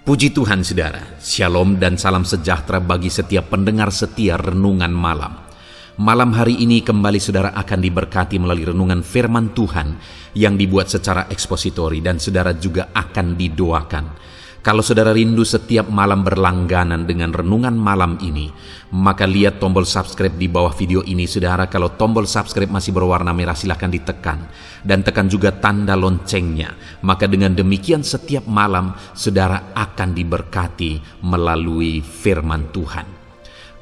Puji Tuhan saudara, shalom dan salam sejahtera bagi setiap pendengar setia Renungan Malam. Malam hari ini kembali saudara akan diberkati melalui renungan firman Tuhan yang dibuat secara ekspositori dan saudara juga akan didoakan. Kalau saudara rindu setiap malam berlangganan dengan renungan malam ini, maka lihat tombol subscribe di bawah video ini saudara. Kalau tombol subscribe masih berwarna merah silahkan ditekan dan tekan juga tanda loncengnya. Maka dengan demikian setiap malam saudara akan diberkati melalui firman Tuhan.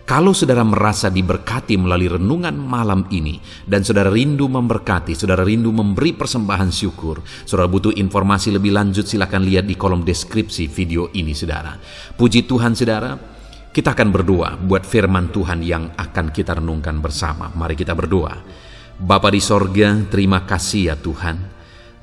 Kalau saudara merasa diberkati melalui renungan malam ini dan saudara rindu memberkati, saudara rindu memberi persembahan syukur, saudara butuh informasi lebih lanjut, silakan lihat di kolom deskripsi video ini saudara. Puji Tuhan saudara, kita akan berdoa buat firman Tuhan yang akan kita renungkan bersama. Mari kita berdoa. Bapa di sorga, terima kasih ya Tuhan.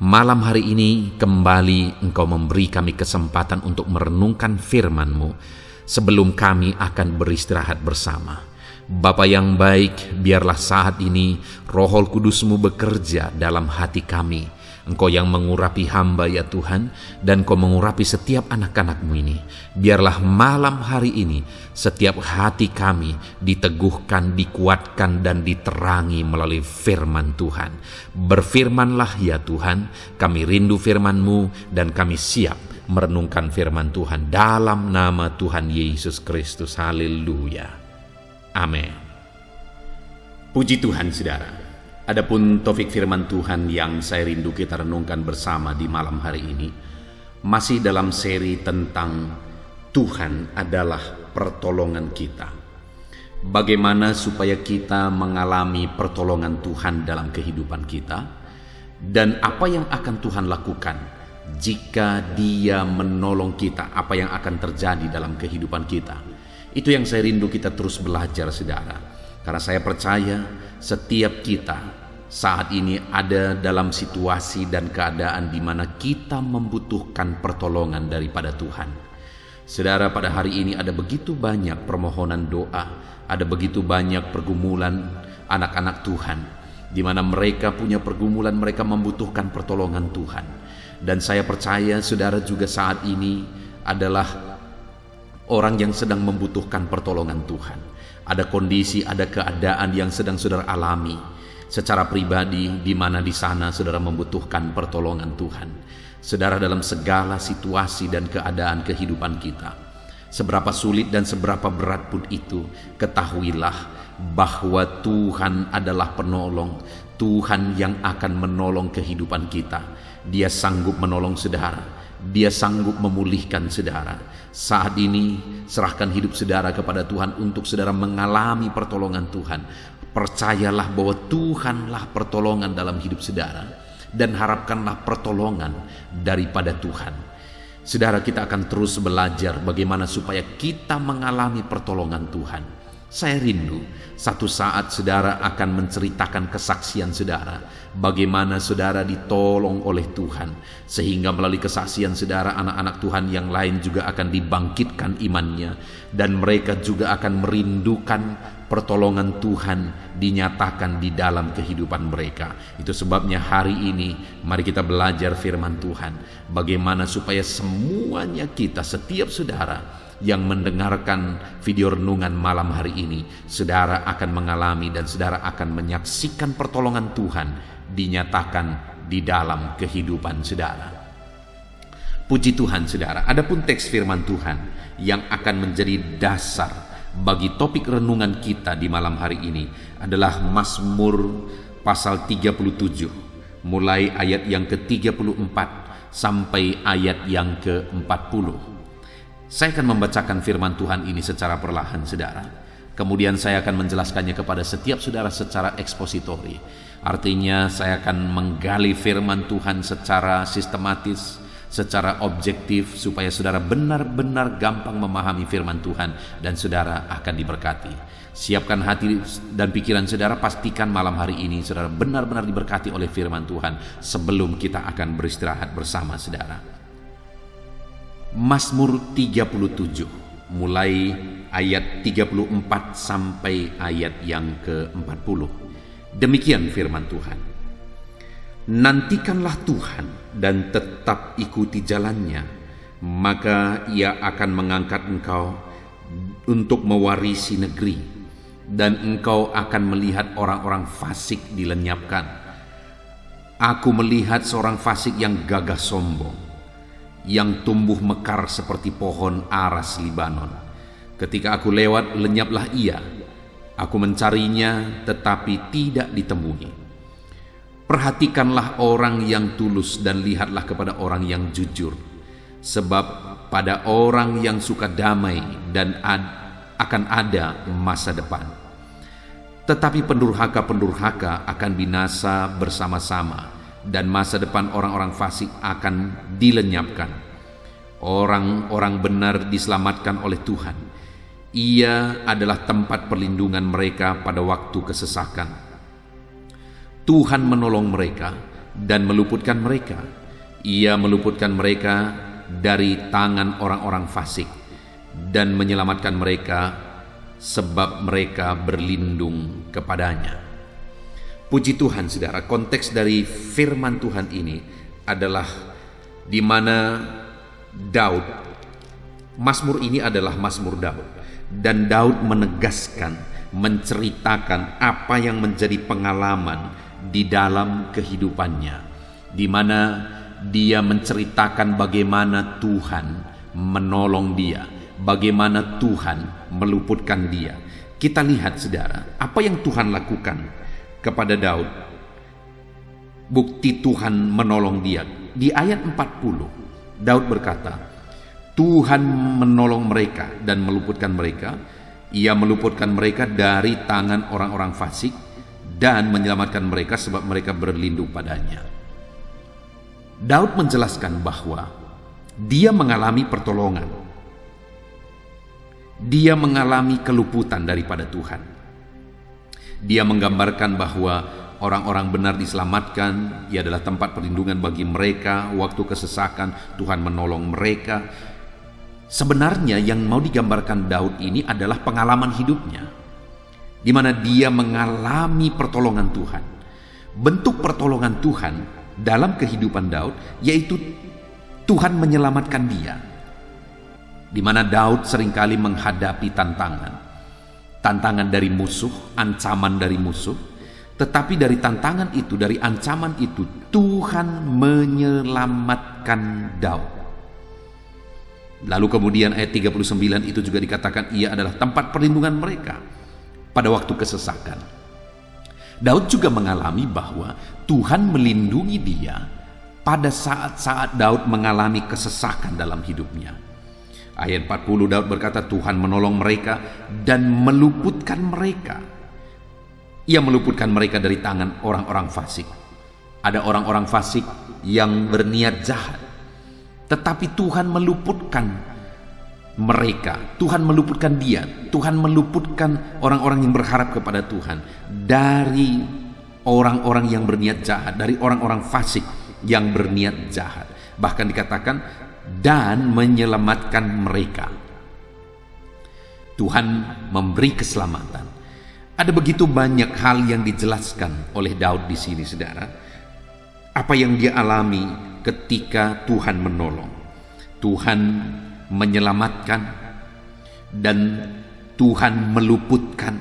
Malam hari ini kembali Engkau memberi kami kesempatan untuk merenungkan firman-Mu. Sebelum kami akan beristirahat bersama. Bapa yang baik, biarlah saat ini Roh Kudus-Mu bekerja dalam hati kami. Engkau yang mengurapi hamba ya Tuhan, dan Engkau mengurapi setiap anak-anak-Mu ini. Biarlah malam hari ini setiap hati kami diteguhkan, dikuatkan, dan diterangi melalui firman Tuhan. Berfirmanlah ya Tuhan, kami rindu firman-Mu dan kami siap merenungkan firman Tuhan dalam nama Tuhan Yesus Kristus. Haleluya. Amin. Puji Tuhan saudara. Adapun topik firman Tuhan yang saya rindu kita renungkan bersama di malam hari ini masih dalam seri tentang Tuhan adalah pertolongan kita. Bagaimana supaya kita mengalami pertolongan Tuhan dalam kehidupan kita, dan apa yang akan Tuhan lakukan jika Dia menolong kita, apa yang akan terjadi dalam kehidupan kita. Itu yang saya rindu kita terus belajar saudara. Karena saya percaya setiap kita saat ini ada dalam situasi dan keadaan di mana kita membutuhkan pertolongan daripada Tuhan. Saudara, pada hari ini ada begitu banyak permohonan doa, ada begitu banyak pergumulan anak-anak Tuhan, di mana mereka punya pergumulan, mereka membutuhkan pertolongan Tuhan. Dan saya percaya saudara juga saat ini adalah orang yang sedang membutuhkan pertolongan Tuhan. Ada kondisi, ada keadaan yang sedang saudara alami secara pribadi, di mana di sana saudara membutuhkan pertolongan Tuhan. Saudara, dalam segala situasi dan keadaan kehidupan kita, seberapa sulit dan seberapa berat pun itu, ketahuilah bahwa Tuhan adalah penolong, Tuhan yang akan menolong kehidupan kita. Dia sanggup menolong saudara, Dia sanggup memulihkan saudara. Saat ini serahkan hidup saudara kepada Tuhan untuk saudara mengalami pertolongan Tuhan. Percayalah bahwa Tuhanlah pertolongan dalam hidup saudara, dan harapkanlah pertolongan daripada Tuhan. Saudara, kita akan terus belajar bagaimana supaya kita mengalami pertolongan Tuhan. Saya rindu satu saat saudara akan menceritakan kesaksian saudara, bagaimana saudara ditolong oleh Tuhan, sehingga melalui kesaksian saudara anak-anak Tuhan yang lain juga akan dibangkitkan imannya, dan mereka juga akan merindukan pertolongan Tuhan dinyatakan di dalam kehidupan mereka. Itu sebabnya hari ini mari kita belajar firman Tuhan, bagaimana supaya semuanya kita, setiap saudara yang mendengarkan video renungan malam hari ini, saudara akan mengalami dan saudara akan menyaksikan pertolongan Tuhan dinyatakan di dalam kehidupan saudara. Puji Tuhan saudara. Adapun teks firman Tuhan yang akan menjadi dasar bagi topik renungan kita di malam hari ini adalah Mazmur pasal 37, mulai ayat yang ke-34 sampai ayat yang ke-40. Saya akan membacakan firman Tuhan ini secara perlahan saudara. Kemudian saya akan menjelaskannya kepada setiap saudara secara ekspositori. Artinya saya akan menggali firman Tuhan secara sistematis, secara objektif, supaya saudara benar-benar gampang memahami firman Tuhan dan saudara akan diberkati. Siapkan hati dan pikiran saudara, pastikan malam hari ini saudara benar-benar diberkati oleh firman Tuhan sebelum kita akan beristirahat bersama saudara. Mazmur 37 mulai ayat 34 sampai ayat yang ke-40. Demikian firman Tuhan. Nantikanlah Tuhan dan tetap ikuti jalannya, maka ia akan mengangkat engkau untuk mewarisi negeri, dan engkau akan melihat orang-orang fasik dilenyapkan. Aku melihat seorang fasik yang gagah sombong, yang tumbuh mekar seperti pohon aras Libanon. Ketika aku lewat, lenyaplah ia. Aku mencarinya, tetapi tidak ditemui. Perhatikanlah orang yang tulus dan lihatlah kepada orang yang jujur. Sebab pada orang yang suka damai dan akan ada masa depan. Tetapi pendurhaka-pendurhaka akan binasa bersama-sama, dan masa depan orang-orang fasik akan dilenyapkan. Orang-orang benar diselamatkan oleh Tuhan. Ia adalah tempat perlindungan mereka pada waktu kesesakan. Tuhan menolong mereka dan meluputkan mereka. Ia meluputkan mereka dari tangan orang-orang fasik dan menyelamatkan mereka sebab mereka berlindung kepadanya. Puji Tuhan, saudara, konteks dari firman Tuhan ini adalah di mana Daud, Mazmur ini adalah Mazmur Daud, dan Daud menegaskan, menceritakan apa yang menjadi pengalaman di dalam kehidupannya, di mana dia menceritakan bagaimana Tuhan menolong dia, bagaimana Tuhan meluputkan dia. Kita lihat, saudara, apa yang Tuhan lakukan kepada Daud. Bukti Tuhan menolong dia. Di ayat 40, Daud berkata, Tuhan menolong mereka dan meluputkan mereka. Ia meluputkan mereka dari tangan orang-orang fasik dan menyelamatkan mereka sebab mereka berlindung padanya. Daud menjelaskan bahwa dia mengalami pertolongan. Dia mengalami keluputan daripada Tuhan. Dia menggambarkan bahwa orang-orang benar diselamatkan. Ia adalah tempat perlindungan bagi mereka. Waktu kesesakan, Tuhan menolong mereka. Sebenarnya yang mau digambarkan Daud ini adalah pengalaman hidupnya, di mana dia mengalami pertolongan Tuhan. Bentuk pertolongan Tuhan dalam kehidupan Daud yaitu Tuhan menyelamatkan dia, di mana Daud seringkali menghadapi tantangan dari musuh, ancaman dari musuh. Tetapi dari tantangan itu, dari ancaman itu, Tuhan menyelamatkan Daud. Lalu kemudian ayat 39 itu juga dikatakan ia adalah tempat perlindungan mereka pada waktu kesesakan. Daud juga mengalami bahwa Tuhan melindungi dia pada saat-saat Daud mengalami kesesakan dalam hidupnya. Ayat 40 Daud berkata, Tuhan menolong mereka dan meluputkan mereka. Ia meluputkan mereka dari tangan orang-orang fasik. Ada orang-orang fasik yang berniat jahat, tetapi Tuhan meluputkan mereka. Tuhan meluputkan dia. Tuhan meluputkan orang-orang yang berharap kepada Tuhan dari orang-orang yang berniat jahat, dari orang-orang fasik yang berniat jahat. Bahkan dikatakan, dan menyelamatkan mereka. Tuhan memberi keselamatan. Ada begitu banyak hal yang dijelaskan oleh Daud di sini, saudara. Apa yang dia alami ketika Tuhan menolong, Tuhan menyelamatkan, dan Tuhan meluputkan,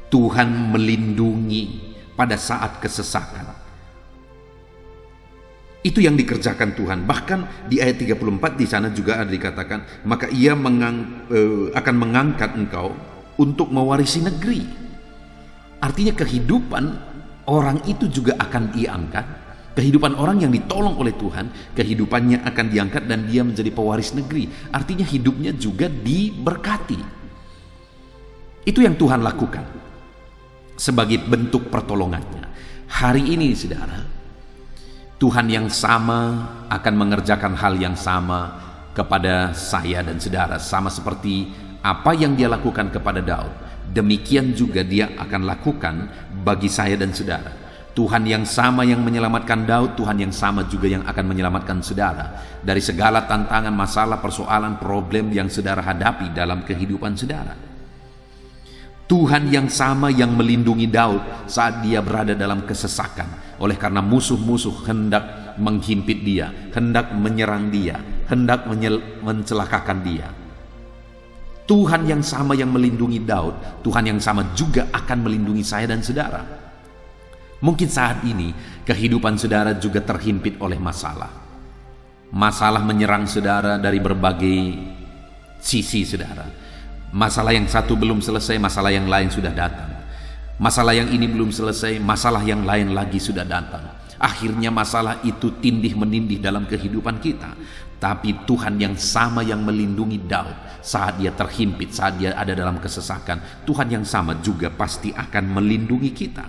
Tuhan melindungi pada saat kesesakan. Itu yang dikerjakan Tuhan. Bahkan di ayat 34 di sana juga ada dikatakan, maka ia akan mengangkat engkau untuk mewarisi negeri. Artinya kehidupan orang itu juga akan diangkat. Kehidupan orang yang ditolong oleh Tuhan, kehidupannya akan diangkat dan dia menjadi pewaris negeri. Artinya hidupnya juga diberkati. Itu yang Tuhan lakukan sebagai bentuk pertolongannya. Hari ini, saudara, Tuhan yang sama akan mengerjakan hal yang sama kepada saya dan saudara. Sama seperti apa yang dia lakukan kepada Daud, demikian juga dia akan lakukan bagi saya dan saudara. Tuhan yang sama yang menyelamatkan Daud, Tuhan yang sama juga yang akan menyelamatkan saudara dari segala tantangan, masalah, persoalan, problem yang saudara hadapi dalam kehidupan saudara. Tuhan yang sama yang melindungi Daud saat dia berada dalam kesesakan, oleh karena musuh-musuh hendak menghimpit dia, hendak menyerang dia. hendak mencelakakan dia. Tuhan yang sama yang melindungi Daud, Tuhan yang sama juga akan melindungi saya dan saudara. Mungkin saat ini kehidupan saudara juga terhimpit oleh masalah. Masalah menyerang saudara dari berbagai sisi saudara. Masalah yang satu belum selesai, masalah yang lain sudah datang. Masalah yang ini belum selesai, masalah yang lain lagi sudah datang. Akhirnya masalah itu tindih menindih dalam kehidupan kita. Tapi Tuhan yang sama yang melindungi Daud saat dia terhimpit, saat dia ada dalam kesesakan, Tuhan yang sama juga pasti akan melindungi kita.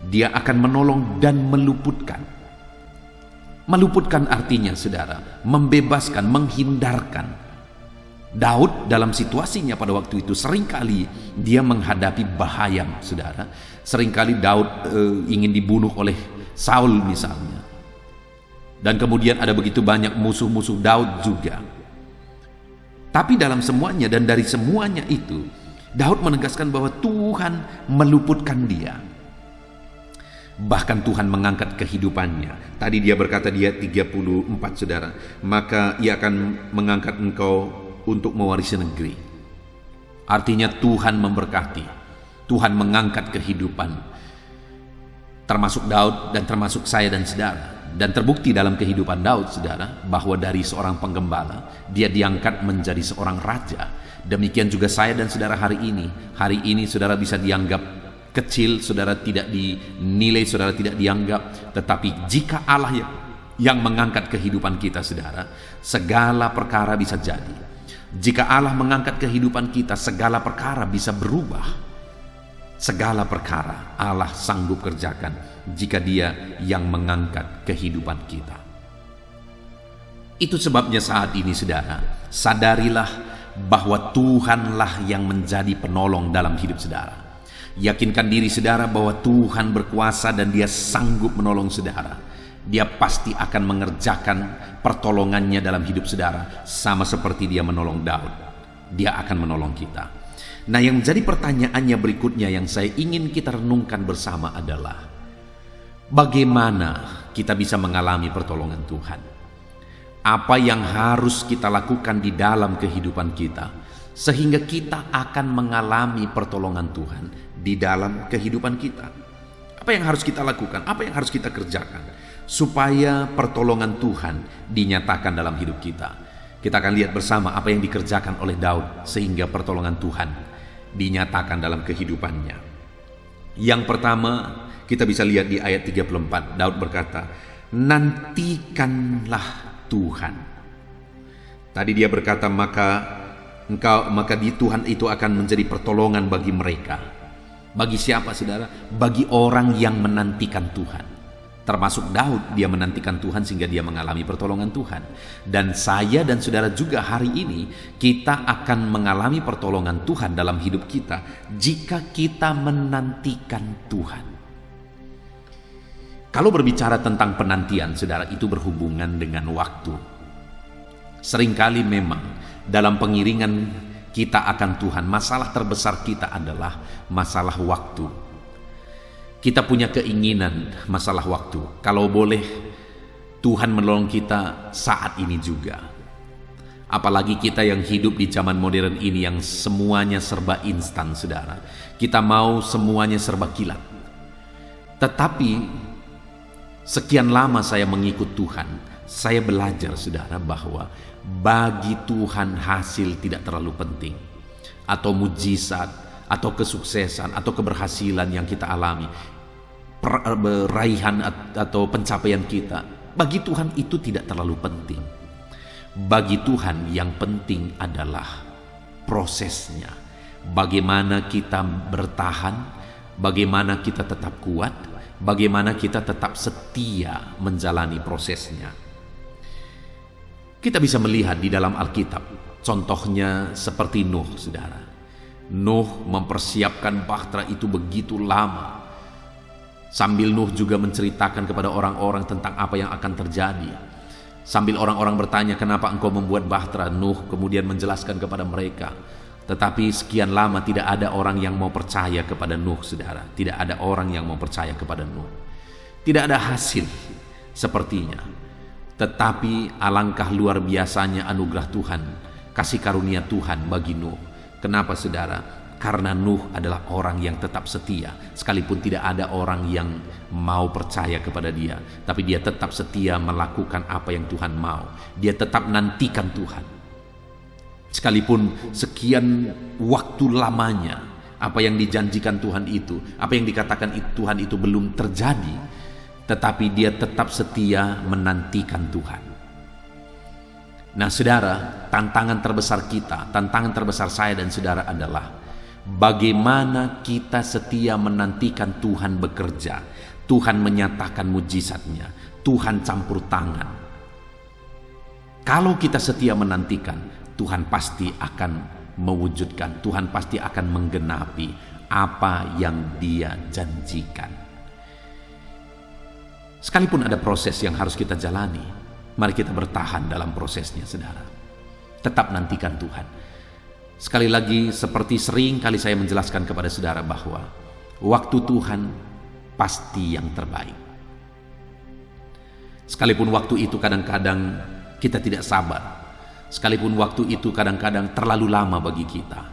Dia akan menolong dan meluputkan. Meluputkan artinya saudara, membebaskan, menghindarkan. Daud dalam situasinya pada waktu itu seringkali dia menghadapi bahaya saudara. Seringkali Daud ingin dibunuh oleh Saul misalnya. Dan kemudian ada begitu banyak musuh-musuh Daud juga. Tapi dalam semuanya dan dari semuanya itu, Daud menegaskan bahwa Tuhan meluputkan dia. Bahkan Tuhan mengangkat kehidupannya. Tadi dia berkata di ayat 34 saudara, maka ia akan mengangkat engkau untuk mewarisi negeri. Artinya Tuhan memberkati. Tuhan mengangkat kehidupan. Termasuk Daud dan termasuk saya dan saudara. Dan terbukti dalam kehidupan Daud saudara, bahwa dari seorang penggembala dia diangkat menjadi seorang raja. Demikian juga saya dan saudara hari ini. Hari ini saudara bisa dianggap kecil, saudara tidak dinilai, saudara tidak dianggap. Tetapi jika Allah yang mengangkat kehidupan kita saudara, segala perkara bisa jadi. Jika Allah mengangkat kehidupan kita, segala perkara bisa berubah. Segala perkara Allah sanggup kerjakan jika Dia yang mengangkat kehidupan kita. Itu sebabnya saat ini saudara, sadarilah bahwa Tuhanlah yang menjadi penolong dalam hidup saudara. Yakinkan diri saudara bahwa Tuhan berkuasa dan Dia sanggup menolong saudara. Dia pasti akan mengerjakan pertolongannya dalam hidup saudara, sama seperti Dia menolong Daud. Dia akan menolong kita. Nah, yang menjadi pertanyaannya berikutnya yang saya ingin kita renungkan bersama adalah, bagaimana kita bisa mengalami pertolongan Tuhan? Apa yang harus kita lakukan di dalam kehidupan kita sehingga kita akan mengalami pertolongan Tuhan di dalam kehidupan kita? Apa yang harus kita lakukan? Apa yang harus kita kerjakan supaya pertolongan Tuhan dinyatakan dalam hidup kita? Kita akan lihat bersama apa yang dikerjakan oleh Daud sehingga pertolongan Tuhan dinyatakan dalam kehidupannya. Yang pertama, kita bisa lihat di ayat 34. Daud berkata, nantikanlah Tuhan. Tadi dia berkata, maka di Tuhan itu akan menjadi pertolongan bagi mereka. Bagi siapa saudara? Bagi orang yang menantikan Tuhan. Termasuk Daud, dia menantikan Tuhan sehingga dia mengalami pertolongan Tuhan. Dan saya dan saudara juga hari ini, kita akan mengalami pertolongan Tuhan dalam hidup kita jika kita menantikan Tuhan. Kalau berbicara tentang penantian, saudara, itu berhubungan dengan waktu. Seringkali memang dalam pengiringan kita akan Tuhan, masalah terbesar kita adalah masalah waktu. Kita punya keinginan masalah waktu. Kalau boleh, Tuhan menolong kita saat ini juga. Apalagi kita yang hidup di zaman modern ini yang semuanya serba instan, saudara. Kita mau semuanya serba kilat. Tetapi sekian lama saya mengikut Tuhan, saya belajar, saudara, bahwa bagi Tuhan hasil tidak terlalu penting. Atau mujizat, atau kesuksesan, atau keberhasilan yang kita alami, raihan atau pencapaian kita, bagi Tuhan itu tidak terlalu penting. Bagi Tuhan yang penting adalah prosesnya. Bagaimana kita bertahan, bagaimana kita tetap kuat, bagaimana kita tetap setia menjalani prosesnya. Kita bisa melihat di dalam Alkitab, contohnya seperti Nuh, saudara. Nuh mempersiapkan bahtera itu begitu lama. Sambil Nuh juga menceritakan kepada orang-orang tentang apa yang akan terjadi. Sambil orang-orang bertanya, kenapa engkau membuat bahtera? Nuh kemudian menjelaskan kepada mereka. Tetapi sekian lama tidak ada orang yang mau percaya kepada Nuh, saudara. Tidak ada orang yang mau percaya kepada Nuh. Tidak ada hasil sepertinya. Tetapi alangkah luar biasanya anugerah Tuhan, kasih karunia Tuhan bagi Nuh. Kenapa saudara? Karena Nuh adalah orang yang tetap setia, sekalipun tidak ada orang yang mau percaya kepada dia, tapi dia tetap setia melakukan apa yang Tuhan mau. Dia tetap nantikan Tuhan. Sekalipun sekian waktu lamanya, apa yang dijanjikan Tuhan itu, apa yang dikatakan Tuhan itu belum terjadi, tetapi dia tetap setia menantikan Tuhan. Nah saudara, tantangan terbesar kita, tantangan terbesar saya dan saudara adalah bagaimana kita setia menantikan Tuhan bekerja, Tuhan menyatakan mujizatnya, Tuhan campur tangan. Kalau kita setia menantikan, Tuhan pasti akan mewujudkan, Tuhan pasti akan menggenapi apa yang Dia janjikan. Sekalipun ada proses yang harus kita jalani, mari kita bertahan dalam prosesnya saudara. Tetap nantikan Tuhan. Sekali lagi, seperti sering kali saya menjelaskan kepada saudara bahwa waktu Tuhan pasti yang terbaik. Sekalipun waktu itu kadang-kadang kita tidak sabar, sekalipun waktu itu kadang-kadang terlalu lama bagi kita,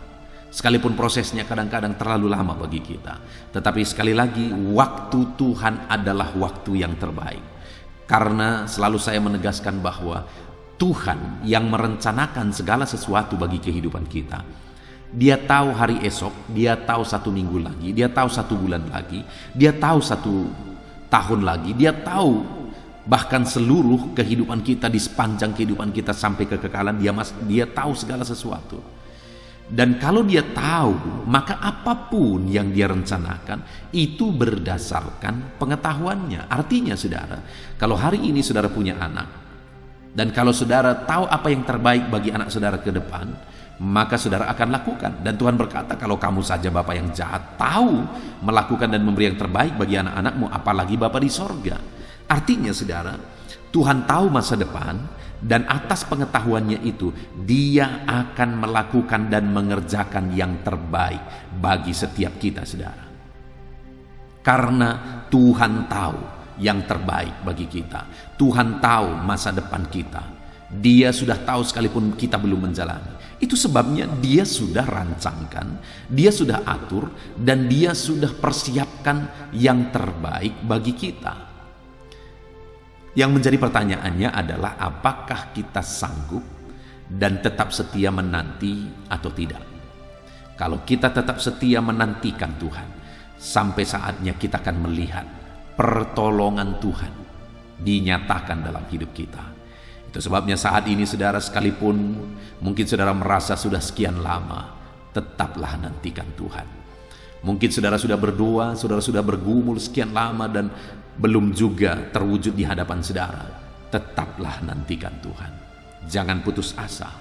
sekalipun prosesnya kadang-kadang terlalu lama bagi kita, tetapi sekali lagi waktu Tuhan adalah waktu yang terbaik. Karena selalu saya menegaskan bahwa Tuhan yang merencanakan segala sesuatu bagi kehidupan kita. Dia tahu hari esok, Dia tahu 1 minggu lagi, Dia tahu 1 bulan lagi, Dia tahu 1 tahun lagi, Dia tahu bahkan seluruh kehidupan kita di sepanjang kehidupan kita sampai kekekalan. Dia tahu segala sesuatu. Dan kalau Dia tahu, maka apapun yang Dia rencanakan itu berdasarkan pengetahuannya. Artinya saudara, kalau hari ini saudara punya anak, dan kalau saudara tahu apa yang terbaik bagi anak saudara ke depan, maka saudara akan lakukan. Dan Tuhan berkata, kalau kamu saja Bapa yang jahat tahu melakukan dan memberi yang terbaik bagi anak-anakmu, apalagi Bapa di sorga. Artinya saudara, Tuhan tahu masa depan, dan atas pengetahuannya itu Dia akan melakukan dan mengerjakan yang terbaik bagi setiap kita saudara. Karena Tuhan tahu yang terbaik bagi kita. Tuhan tahu masa depan kita. Dia sudah tahu sekalipun kita belum menjalani. Itu sebabnya Dia sudah rancangkan, Dia sudah atur, dan Dia sudah persiapkan yang terbaik bagi kita. Yang menjadi pertanyaannya adalah apakah kita sanggup dan tetap setia menanti atau tidak. Kalau kita tetap setia menantikan Tuhan, sampai saatnya kita akan melihat pertolongan Tuhan dinyatakan dalam hidup kita. Itu sebabnya saat ini saudara, sekalipun mungkin saudara merasa sudah sekian lama, tetaplah nantikan Tuhan. Mungkin saudara sudah berdoa, saudara sudah bergumul sekian lama dan belum juga terwujud di hadapan saudara. Tetaplah nantikan Tuhan. Jangan putus asa.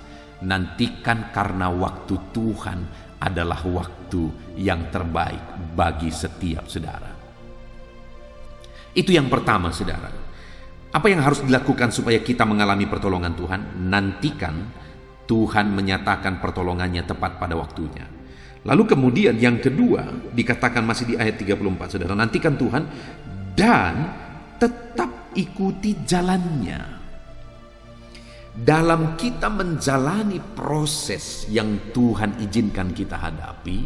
Nantikan karena waktu Tuhan adalah waktu yang terbaik bagi setiap saudara. Itu yang pertama saudara. Apa yang harus dilakukan supaya kita mengalami pertolongan Tuhan? Nantikan Tuhan menyatakan pertolongannya tepat pada waktunya. Lalu kemudian yang kedua dikatakan masih di ayat 34 saudara, nantikan Tuhan dan tetap ikuti jalannya. Dalam kita menjalani proses yang Tuhan izinkan kita hadapi,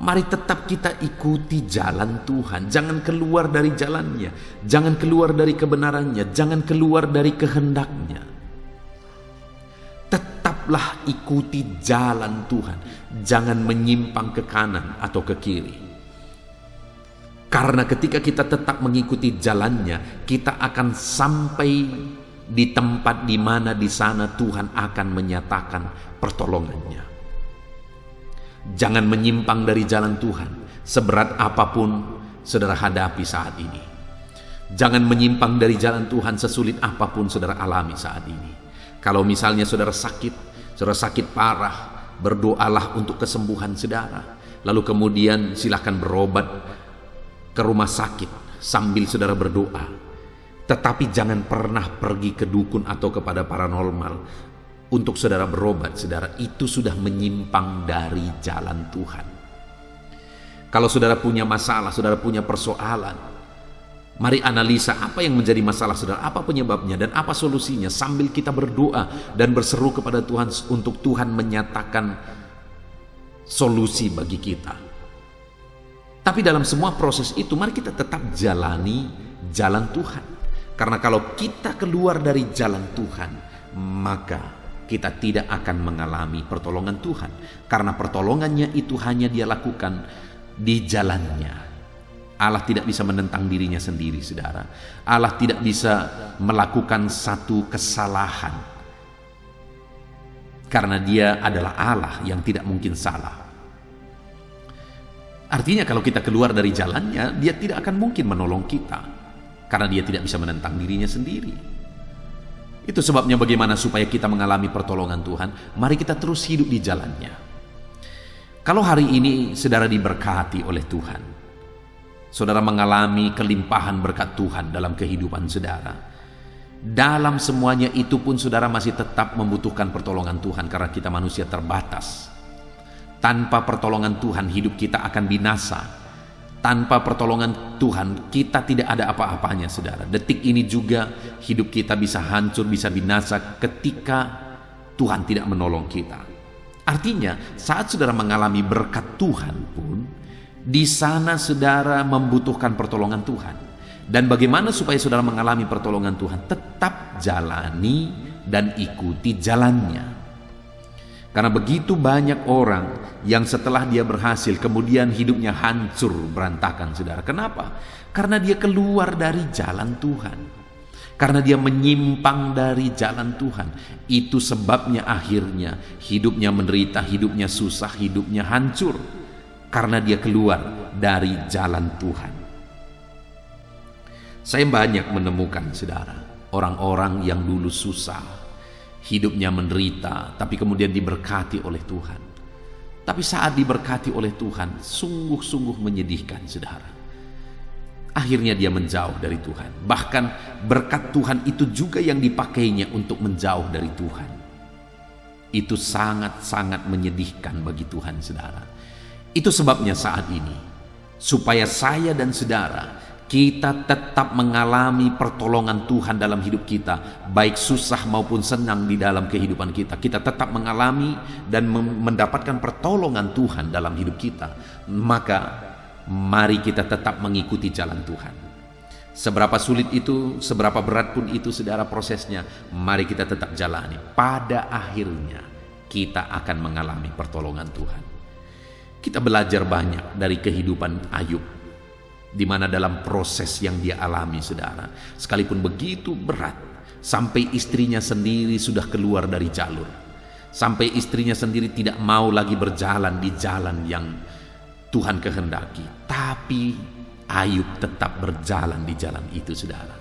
mari tetap kita ikuti jalan Tuhan. Jangan keluar dari jalannya, jangan keluar dari kebenarannya, jangan keluar dari kehendaknya. Tetaplah ikuti jalan Tuhan, jangan menyimpang ke kanan atau ke kiri. Karena ketika kita tetap mengikuti jalannya, kita akan sampai di tempat di mana di sana Tuhan akan menyatakan pertolongannya. Jangan menyimpang dari jalan Tuhan, seberat apapun saudara hadapi saat ini. Jangan menyimpang dari jalan Tuhan sesulit apapun saudara alami saat ini. Kalau misalnya saudara sakit parah, berdoalah untuk kesembuhan saudara. Lalu kemudian silakan berobat ke rumah sakit sambil saudara berdoa. Tetapi jangan pernah pergi ke dukun atau kepada paranormal untuk saudara berobat. Saudara, itu sudah menyimpang dari jalan Tuhan. Kalau saudara punya masalah, saudara punya persoalan, Mari analisa apa yang menjadi masalah saudara, apa penyebabnya dan apa solusinya, sambil kita berdoa dan berseru kepada Tuhan untuk Tuhan menyatakan solusi bagi kita. Tapi dalam semua proses itu mari kita tetap jalani jalan Tuhan. Karena kalau kita keluar dari jalan Tuhan, maka kita tidak akan mengalami pertolongan Tuhan. Karena pertolongannya itu hanya Dia lakukan di jalannya. Allah tidak bisa menentang dirinya sendiri, saudara. Allah tidak bisa melakukan satu kesalahan. Karena Dia adalah Allah yang tidak mungkin salah. Artinya kalau kita keluar dari jalannya, Dia tidak akan mungkin menolong kita. Karena Dia tidak bisa menentang dirinya sendiri. Itu sebabnya bagaimana supaya kita mengalami pertolongan Tuhan, mari kita terus hidup di jalannya. Kalau hari ini saudara diberkati oleh Tuhan, saudara mengalami kelimpahan berkat Tuhan dalam kehidupan saudara, dalam semuanya itu pun saudara masih tetap membutuhkan pertolongan Tuhan karena kita manusia terbatas. Tanpa pertolongan Tuhan hidup kita akan binasa. Tanpa pertolongan Tuhan kita tidak ada apa-apanya, saudara. Detik ini juga hidup kita bisa hancur, bisa binasa ketika Tuhan tidak menolong kita. Artinya saat saudara mengalami berkat Tuhan pun, di sana saudara membutuhkan pertolongan Tuhan. Dan bagaimana supaya saudara mengalami pertolongan Tuhan? Tetap jalani dan ikuti jalannya. Karena begitu banyak orang yang setelah dia berhasil kemudian hidupnya hancur berantakan, saudara. Kenapa? Karena dia keluar dari jalan Tuhan. Karena dia menyimpang dari jalan Tuhan. Itu sebabnya akhirnya hidupnya menderita, hidupnya susah, hidupnya hancur. Karena dia keluar dari jalan Tuhan. Saya banyak menemukan, saudara, orang-orang yang dulu susah, hidupnya menderita, tapi kemudian diberkati oleh Tuhan. Tapi saat diberkati oleh Tuhan, sungguh-sungguh menyedihkan, saudara. Akhirnya dia menjauh dari Tuhan. Bahkan berkat Tuhan itu juga yang dipakainya untuk menjauh dari Tuhan. Itu sangat-sangat menyedihkan bagi Tuhan, saudara. Itu sebabnya saat ini, supaya saya dan saudara, kita tetap mengalami pertolongan Tuhan dalam hidup kita, baik susah maupun senang di dalam kehidupan kita. Kita tetap mengalami dan mendapatkan pertolongan Tuhan dalam hidup kita. Maka mari kita tetap mengikuti jalan Tuhan. Seberapa sulit itu, seberapa berat pun itu, saudara, prosesnya, mari kita tetap jalani. Pada akhirnya kita akan mengalami pertolongan Tuhan. Kita belajar banyak dari kehidupan Ayub, di mana dalam proses yang dia alami, saudara, sekalipun begitu berat, sampai istrinya sendiri sudah keluar dari jalur, sampai istrinya sendiri tidak mau lagi berjalan di jalan yang Tuhan kehendaki, tapi Ayub tetap berjalan di jalan itu, saudara.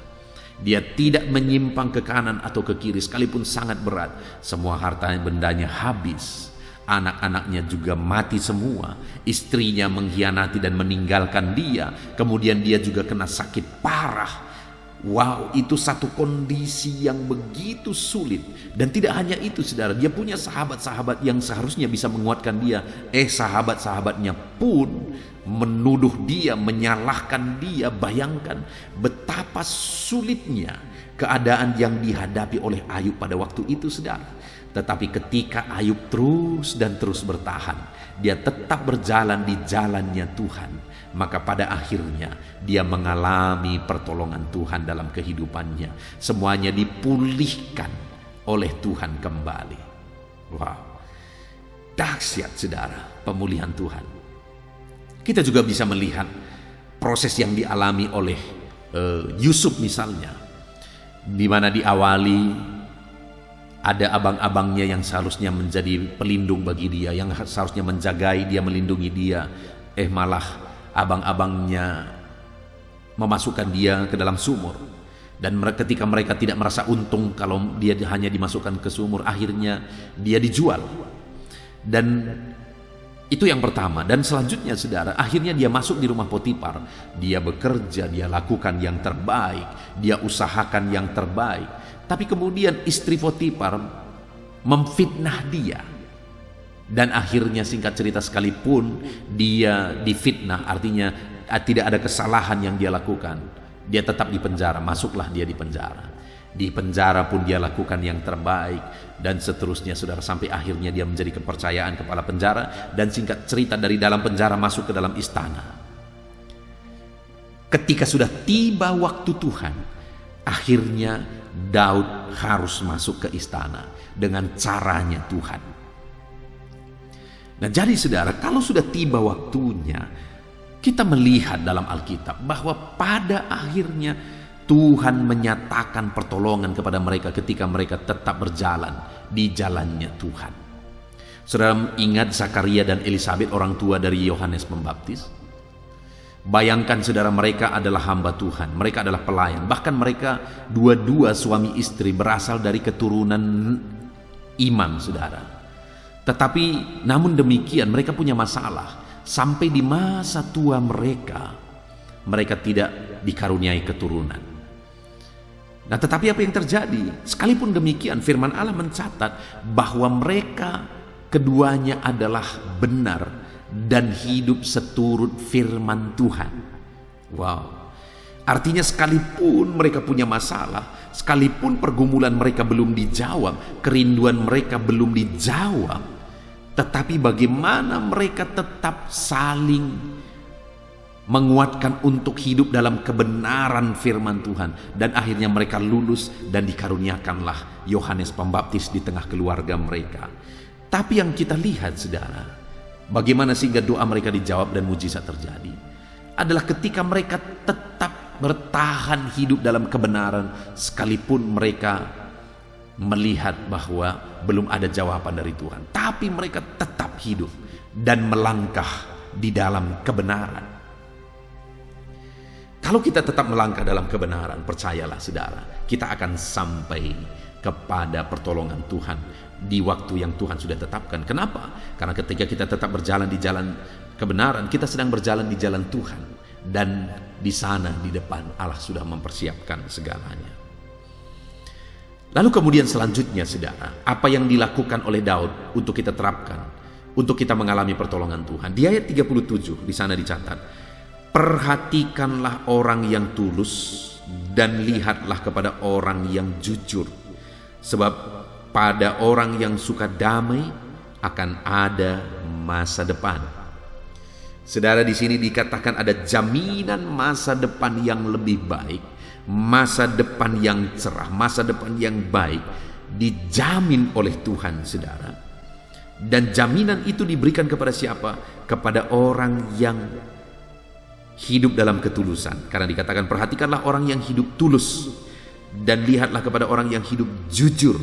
Dia tidak menyimpang ke kanan atau ke kiri, sekalipun sangat berat. Semua harta bendanya habis, anak-anaknya juga mati semua, istrinya mengkhianati dan meninggalkan dia, kemudian dia juga kena sakit parah. Wow, itu satu kondisi yang begitu sulit. Dan tidak hanya itu, saudara, dia punya sahabat-sahabat yang seharusnya bisa menguatkan dia. Sahabat-sahabatnya pun menuduh dia, menyalahkan dia. Bayangkan betapa sulitnya keadaan yang dihadapi oleh Ayub pada waktu itu, saudara. Tetapi ketika Ayub terus dan terus bertahan, dia tetap berjalan di jalannya Tuhan, maka pada akhirnya dia mengalami pertolongan Tuhan dalam kehidupannya. Semuanya dipulihkan oleh Tuhan kembali. Wow, dahsyat, saudara, pemulihan Tuhan. Kita juga bisa melihat proses yang dialami oleh Yusuf misalnya, di mana diawali ada abang-abangnya yang seharusnya menjadi pelindung bagi dia, yang seharusnya menjagai dia, melindungi dia. Malah abang-abangnya memasukkan dia ke dalam sumur. Dan ketika mereka tidak merasa untung kalau dia hanya dimasukkan ke sumur, akhirnya dia dijual. Dan itu yang pertama. Dan selanjutnya, saudara, akhirnya dia masuk di rumah Potifar. Dia bekerja, dia lakukan yang terbaik, dia usahakan yang terbaik. Tapi kemudian istri Potifar memfitnah dia. Dan akhirnya, singkat cerita, sekalipun dia difitnah, artinya tidak ada kesalahan yang dia lakukan, Dia tetap di penjara, masuklah dia di penjara. Di penjara pun dia lakukan yang terbaik, dan seterusnya saudara, sampai akhirnya dia menjadi kepercayaan kepala penjara, dan singkat cerita dari dalam penjara masuk ke dalam istana. Ketika sudah tiba waktu Tuhan, akhirnya Daud harus masuk ke istana dengan caranya Tuhan. Nah, jadi saudara, kalau sudah tiba waktunya, kita melihat dalam Alkitab bahwa pada akhirnya Tuhan menyatakan pertolongan kepada mereka ketika mereka tetap berjalan di jalannya Tuhan. Saudara ingat Zakaria dan Elisabet, orang tua dari Yohanes Pembaptis? Bayangkan saudara, mereka adalah hamba Tuhan, mereka adalah pelayan. Bahkan mereka dua-dua suami istri berasal dari keturunan imam saudara. Tetapi namun demikian mereka punya masalah. Sampai di masa tua mereka tidak dikaruniai keturunan. Nah, tetapi apa yang terjadi? Sekalipun demikian, firman Allah mencatat bahwa mereka keduanya adalah benar dan hidup seturut firman Tuhan. Wow. Artinya sekalipun mereka punya masalah, sekalipun pergumulan mereka belum dijawab, kerinduan mereka belum dijawab, tetapi bagaimana mereka tetap saling menguatkan untuk hidup dalam kebenaran firman Tuhan, dan akhirnya mereka lulus dan dikaruniakanlah Yohanes Pembaptis di tengah keluarga mereka. Tapi yang kita lihat saudara, bagaimana sehingga doa mereka dijawab dan mujizat terjadi, adalah ketika mereka tetap bertahan hidup dalam kebenaran sekalipun mereka melihat bahwa belum ada jawaban dari Tuhan, tapi mereka tetap hidup dan melangkah di dalam kebenaran. Kalau kita tetap melangkah dalam kebenaran, percayalah saudara, kita akan sampai kepada pertolongan Tuhan di waktu yang Tuhan sudah tetapkan. Kenapa? Karena ketika kita tetap berjalan di jalan kebenaran, kita sedang berjalan di jalan Tuhan, dan di sana di depan Allah sudah mempersiapkan segalanya. Lalu kemudian selanjutnya saudara, apa yang dilakukan oleh Daud untuk kita terapkan, untuk kita mengalami pertolongan Tuhan? Di ayat 37 di sana dicatat, perhatikanlah orang yang tulus dan lihatlah kepada orang yang jujur, sebab pada orang yang suka damai akan ada masa depan. Saudara, di sini dikatakan ada jaminan masa depan yang lebih baik, masa depan yang cerah, masa depan yang baik dijamin oleh Tuhan saudara. Dan jaminan itu diberikan kepada siapa? Kepada orang yang hidup dalam ketulusan. Karena dikatakan perhatikanlah orang yang hidup tulus dan lihatlah kepada orang yang hidup jujur.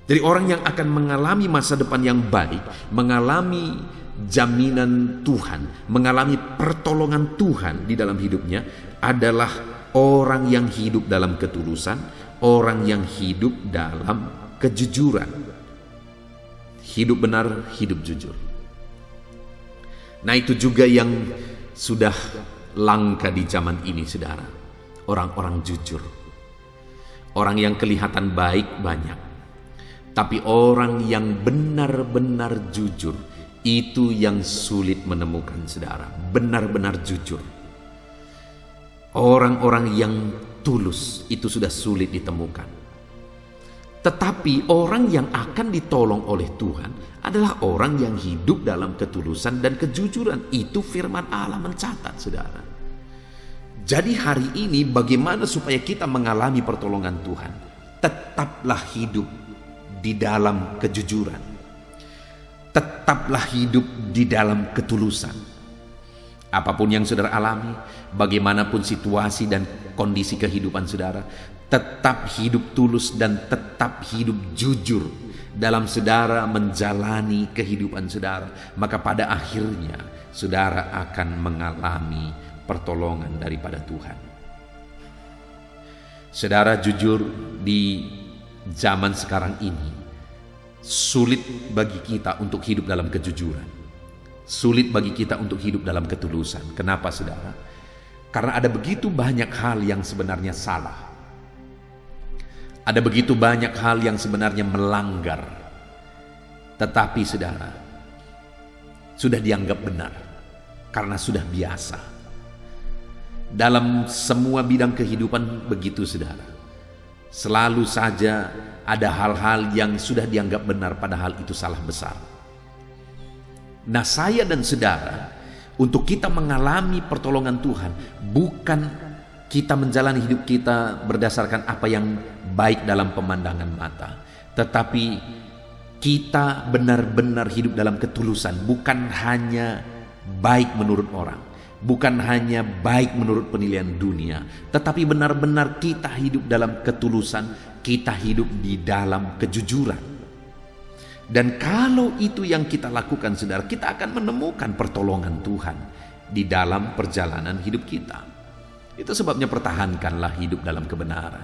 Jadi orang yang akan mengalami masa depan yang baik, mengalami jaminan Tuhan, mengalami pertolongan Tuhan di dalam hidupnya adalah orang yang hidup dalam ketulusan, orang yang hidup dalam kejujuran. Hidup benar, hidup jujur. Nah, itu juga yang sudah langka di zaman ini saudara, orang-orang jujur. Orang yang kelihatan baik banyak, tapi orang yang benar-benar jujur itu yang sulit menemukan saudara. Benar-benar jujur, orang-orang yang tulus itu sudah sulit ditemukan. Tetapi orang yang akan ditolong oleh Tuhan adalah orang yang hidup dalam ketulusan dan kejujuran. Itu firman Allah mencatat saudara. Jadi hari ini bagaimana supaya kita mengalami pertolongan Tuhan? Tetaplah hidup di dalam kejujuran. Tetaplah hidup di dalam ketulusan. Apapun yang saudara alami, bagaimanapun situasi dan kondisi kehidupan saudara, tetap hidup tulus dan tetap hidup jujur dalam saudara menjalani kehidupan saudara. Maka pada akhirnya saudara akan mengalami pertolongan daripada Tuhan. Saudara, jujur di zaman sekarang ini sulit bagi kita untuk hidup dalam kejujuran. Sulit bagi kita untuk hidup dalam ketulusan. Kenapa saudara? Karena ada begitu banyak hal yang sebenarnya salah. Ada begitu banyak hal yang sebenarnya melanggar. Tetapi saudara, sudah dianggap benar karena sudah biasa. Dalam semua bidang kehidupan begitu, saudara. Selalu saja ada hal-hal yang sudah dianggap benar padahal itu salah besar. Nah, saya dan saudara, untuk kita mengalami pertolongan Tuhan, bukan kita menjalani hidup kita berdasarkan apa yang baik dalam pemandangan mata, tetapi kita benar-benar hidup dalam ketulusan, bukan hanya baik menurut orang, bukan hanya baik menurut penilaian dunia, tetapi benar-benar kita hidup dalam ketulusan, kita hidup di dalam kejujuran. Dan kalau itu yang kita lakukan, saudara, kita akan menemukan pertolongan Tuhan di dalam perjalanan hidup kita. Itu sebabnya pertahankanlah hidup dalam kebenaran.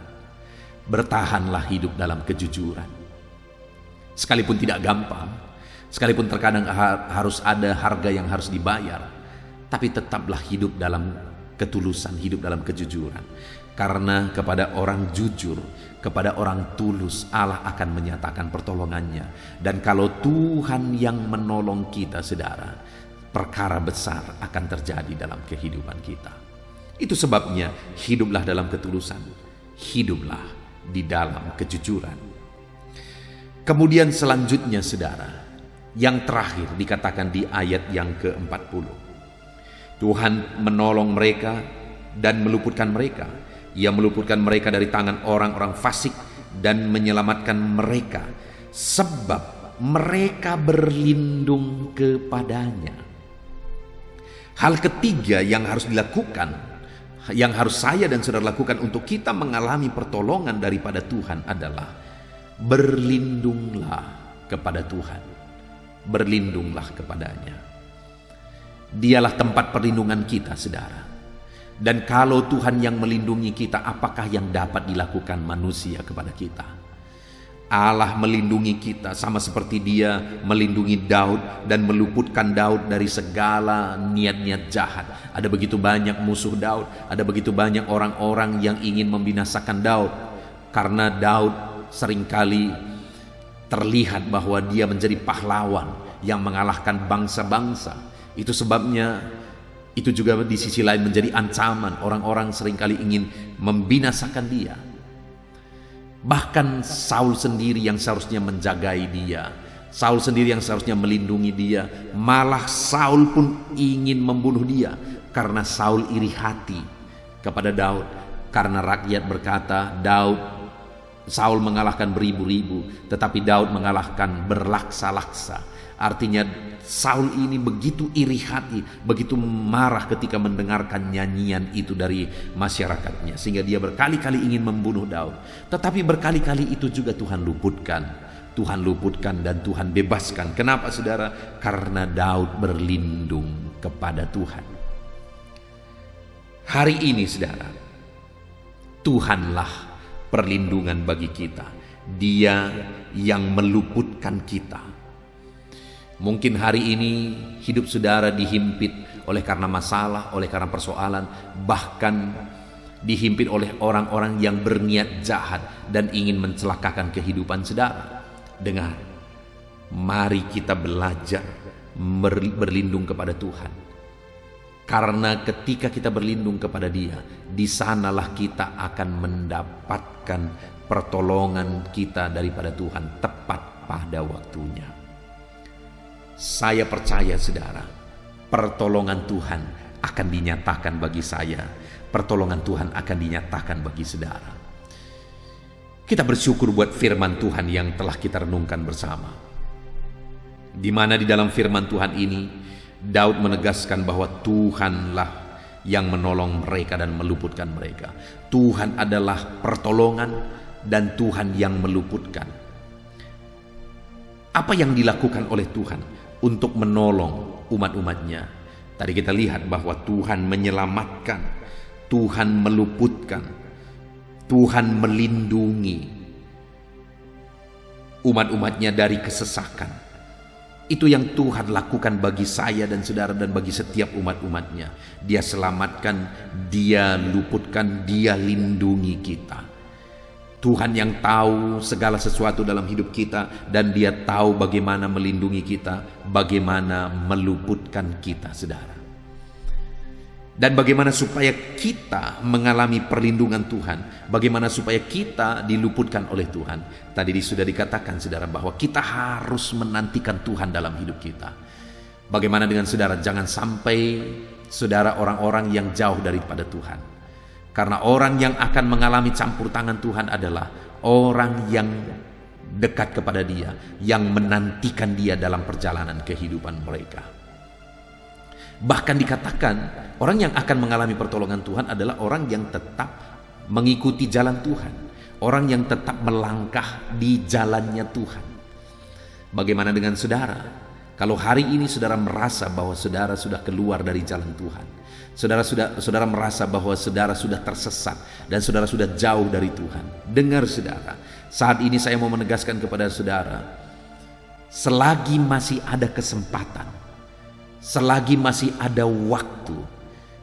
Bertahanlah hidup dalam kejujuran. Sekalipun tidak gampang, sekalipun terkadang harus ada harga yang harus dibayar, tapi tetaplah hidup dalam ketulusan, hidup dalam kejujuran. Karena kepada orang jujur, kepada orang tulus, Allah akan menyatakan pertolongannya. Dan kalau Tuhan yang menolong kita, saudara, perkara besar akan terjadi dalam kehidupan kita. Itu sebabnya hiduplah dalam ketulusan, hiduplah di dalam kejujuran. Kemudian selanjutnya, saudara, yang terakhir dikatakan di ayat yang ke-40. Tuhan menolong mereka dan meluputkan mereka. Ia meluputkan mereka dari tangan orang-orang fasik dan menyelamatkan mereka, sebab mereka berlindung kepadanya. Hal ketiga yang harus dilakukan, yang harus saya dan saudara lakukan untuk kita mengalami pertolongan daripada Tuhan adalah berlindunglah kepada Tuhan. Berlindunglah kepadanya. Dialah tempat perlindungan kita, saudara. Dan kalau Tuhan yang melindungi kita, apakah yang dapat dilakukan manusia kepada kita? Allah melindungi kita sama seperti Dia melindungi Daud dan meluputkan Daud dari segala niat-niat jahat. Ada begitu banyak musuh Daud, ada begitu banyak orang-orang yang ingin membinasakan Daud. Karena Daud seringkali terlihat bahwa dia menjadi pahlawan yang mengalahkan bangsa-bangsa. Itu sebabnya itu juga di sisi lain menjadi ancaman. Orang-orang seringkali ingin membinasakan dia. Bahkan Saul sendiri yang seharusnya menjagai dia, Saul sendiri yang seharusnya melindungi dia, malah Saul pun ingin membunuh dia. Karena Saul iri hati kepada Daud. Karena rakyat berkata, Saul mengalahkan beribu-ribu, tetapi Daud mengalahkan berlaksa-laksa. Artinya Saul ini begitu iri hati, begitu marah ketika mendengarkan nyanyian itu dari masyarakatnya, sehingga dia berkali-kali ingin membunuh Daud. Tetapi berkali-kali itu juga Tuhan luputkan. Tuhan luputkan dan Tuhan bebaskan. Kenapa, saudara? Karena Daud berlindung kepada Tuhan. Hari ini, saudara, Tuhanlah perlindungan bagi kita. Dia yang meluputkan kita. Mungkin hari ini hidup saudara dihimpit oleh karena masalah, oleh karena persoalan, bahkan dihimpit oleh orang-orang yang berniat jahat dan ingin mencelakakan kehidupan saudara. Dengar, mari kita belajar berlindung kepada Tuhan. Karena ketika kita berlindung kepada Dia, di sanalah kita akan mendapatkan pertolongan kita daripada Tuhan tepat pada waktunya. Saya percaya, saudara, pertolongan Tuhan akan dinyatakan bagi saya. Pertolongan Tuhan akan dinyatakan bagi saudara. Kita bersyukur buat firman Tuhan yang telah kita renungkan bersama. Di mana di dalam firman Tuhan ini, Daud menegaskan bahwa Tuhanlah yang menolong mereka dan meluputkan mereka. Tuhan adalah pertolongan dan Tuhan yang meluputkan. Apa yang dilakukan oleh Tuhan untuk menolong umat-umatnya? Tadi kita lihat bahwa Tuhan menyelamatkan, Tuhan meluputkan, Tuhan melindungi umat-umatnya dari kesesakan. Itu yang Tuhan lakukan bagi saya dan saudara dan bagi setiap umat-umatnya. Dia selamatkan, Dia luputkan, Dia lindungi kita. Tuhan yang tahu segala sesuatu dalam hidup kita, dan Dia tahu bagaimana melindungi kita, bagaimana meluputkan kita, saudara. Dan bagaimana supaya kita mengalami perlindungan Tuhan, bagaimana supaya kita diluputkan oleh Tuhan. Tadi sudah dikatakan saudara bahwa kita harus menantikan Tuhan dalam hidup kita. Bagaimana dengan saudara? Jangan sampai saudara orang-orang yang jauh daripada Tuhan. Karena orang yang akan mengalami campur tangan Tuhan adalah orang yang dekat kepada Dia, yang menantikan Dia dalam perjalanan kehidupan mereka. Bahkan dikatakan orang yang akan mengalami pertolongan Tuhan adalah orang yang tetap mengikuti jalan Tuhan, orang yang tetap melangkah di jalannya Tuhan. Bagaimana dengan saudara? Kalau hari ini saudara merasa bahwa saudara sudah keluar dari jalan Tuhan, saudara merasa bahwa saudara sudah tersesat dan saudara sudah jauh dari Tuhan, dengar saudara, saat ini saya mau menegaskan kepada saudara, selagi masih ada kesempatan, selagi masih ada waktu,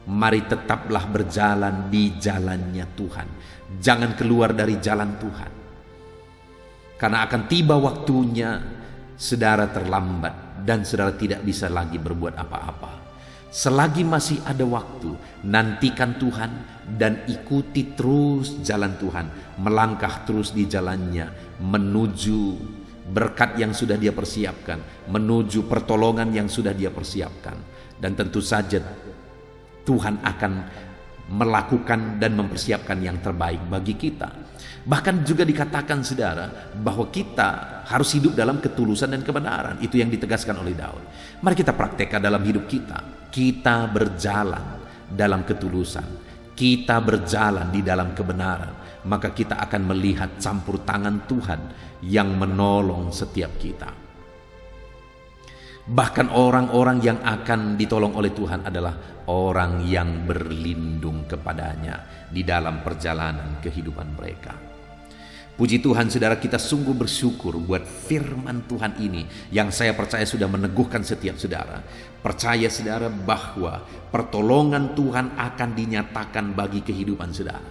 mari tetaplah berjalan di jalannya Tuhan. Jangan keluar dari jalan Tuhan. Karena akan tiba waktunya saudara terlambat dan saudara tidak bisa lagi berbuat apa-apa. Selagi masih ada waktu, nantikan Tuhan dan ikuti terus jalan Tuhan. Melangkah terus di jalannya menuju berkat yang sudah Dia persiapkan, menuju pertolongan yang sudah Dia persiapkan. Dan tentu saja Tuhan akan melakukan dan mempersiapkan yang terbaik bagi kita. Bahkan juga dikatakan saudara bahwa kita harus hidup dalam ketulusan dan kebenaran. Itu yang ditegaskan oleh Daud. Mari kita praktekkan dalam hidup kita. Kita berjalan dalam ketulusan, kita berjalan di dalam kebenaran, maka kita akan melihat campur tangan Tuhan yang menolong setiap kita. Bahkan orang-orang yang akan ditolong oleh Tuhan adalah orang yang berlindung kepadanya di dalam perjalanan kehidupan mereka. Puji Tuhan saudara, kita sungguh bersyukur buat firman Tuhan ini yang saya percaya sudah meneguhkan setiap saudara. Percaya saudara bahwa pertolongan Tuhan akan dinyatakan bagi kehidupan saudara.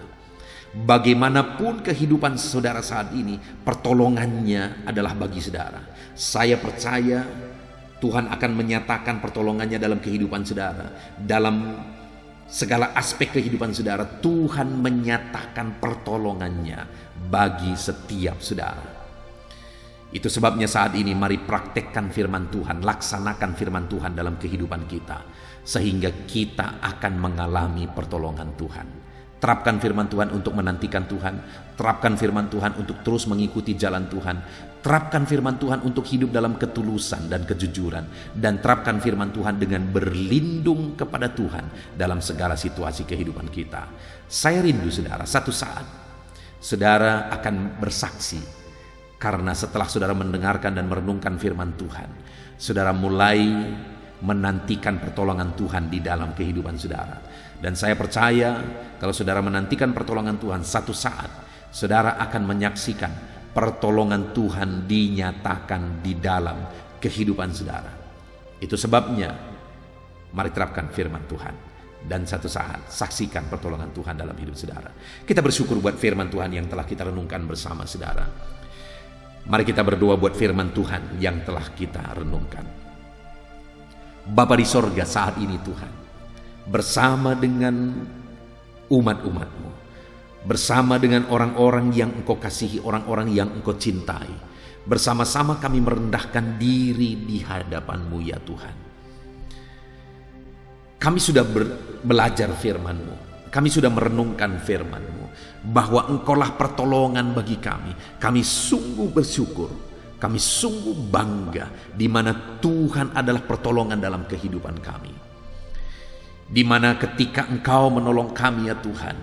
Bagaimanapun kehidupan saudara saat ini, pertolongannya adalah bagi saudara. Saya percaya Tuhan akan menyatakan pertolongannya dalam kehidupan saudara. Dalam segala aspek kehidupan saudara, Tuhan menyatakan pertolongannya bagi setiap saudara. Itu sebabnya saat ini mari praktekkan firman Tuhan, laksanakan firman Tuhan dalam kehidupan kita, sehingga kita akan mengalami pertolongan Tuhan. Terapkan firman Tuhan untuk menantikan Tuhan. Terapkan firman Tuhan untuk terus mengikuti jalan Tuhan. Terapkan firman Tuhan untuk hidup dalam ketulusan dan kejujuran. Dan terapkan firman Tuhan dengan berlindung kepada Tuhan dalam segala situasi kehidupan kita. Saya rindu saudara, satu saat saudara akan bersaksi. Karena setelah saudara mendengarkan dan merenungkan firman Tuhan, saudara mulai menantikan pertolongan Tuhan di dalam kehidupan saudara. Dan saya percaya kalau saudara menantikan pertolongan Tuhan, satu saat saudara akan menyaksikan pertolongan Tuhan dinyatakan di dalam kehidupan saudara. Itu sebabnya mari terapkan firman Tuhan dan satu saat saksikan pertolongan Tuhan dalam hidup saudara. Kita bersyukur buat firman Tuhan yang telah kita renungkan bersama saudara. Mari kita berdoa buat firman Tuhan yang telah kita renungkan. Bapa di sorga, saat ini Tuhan, bersama dengan umat-umat-Mu, bersama dengan orang-orang yang Engkau kasihi, orang-orang yang Engkau cintai, bersama-sama kami merendahkan diri di hadapan-Mu ya Tuhan. Kami sudah belajar firman-Mu, kami sudah merenungkan firman-Mu, bahwa Engkaulah pertolongan bagi kami. Kami sungguh bersyukur, kami sungguh bangga di mana Tuhan adalah pertolongan dalam kehidupan kami. Di mana ketika Engkau menolong kami ya Tuhan,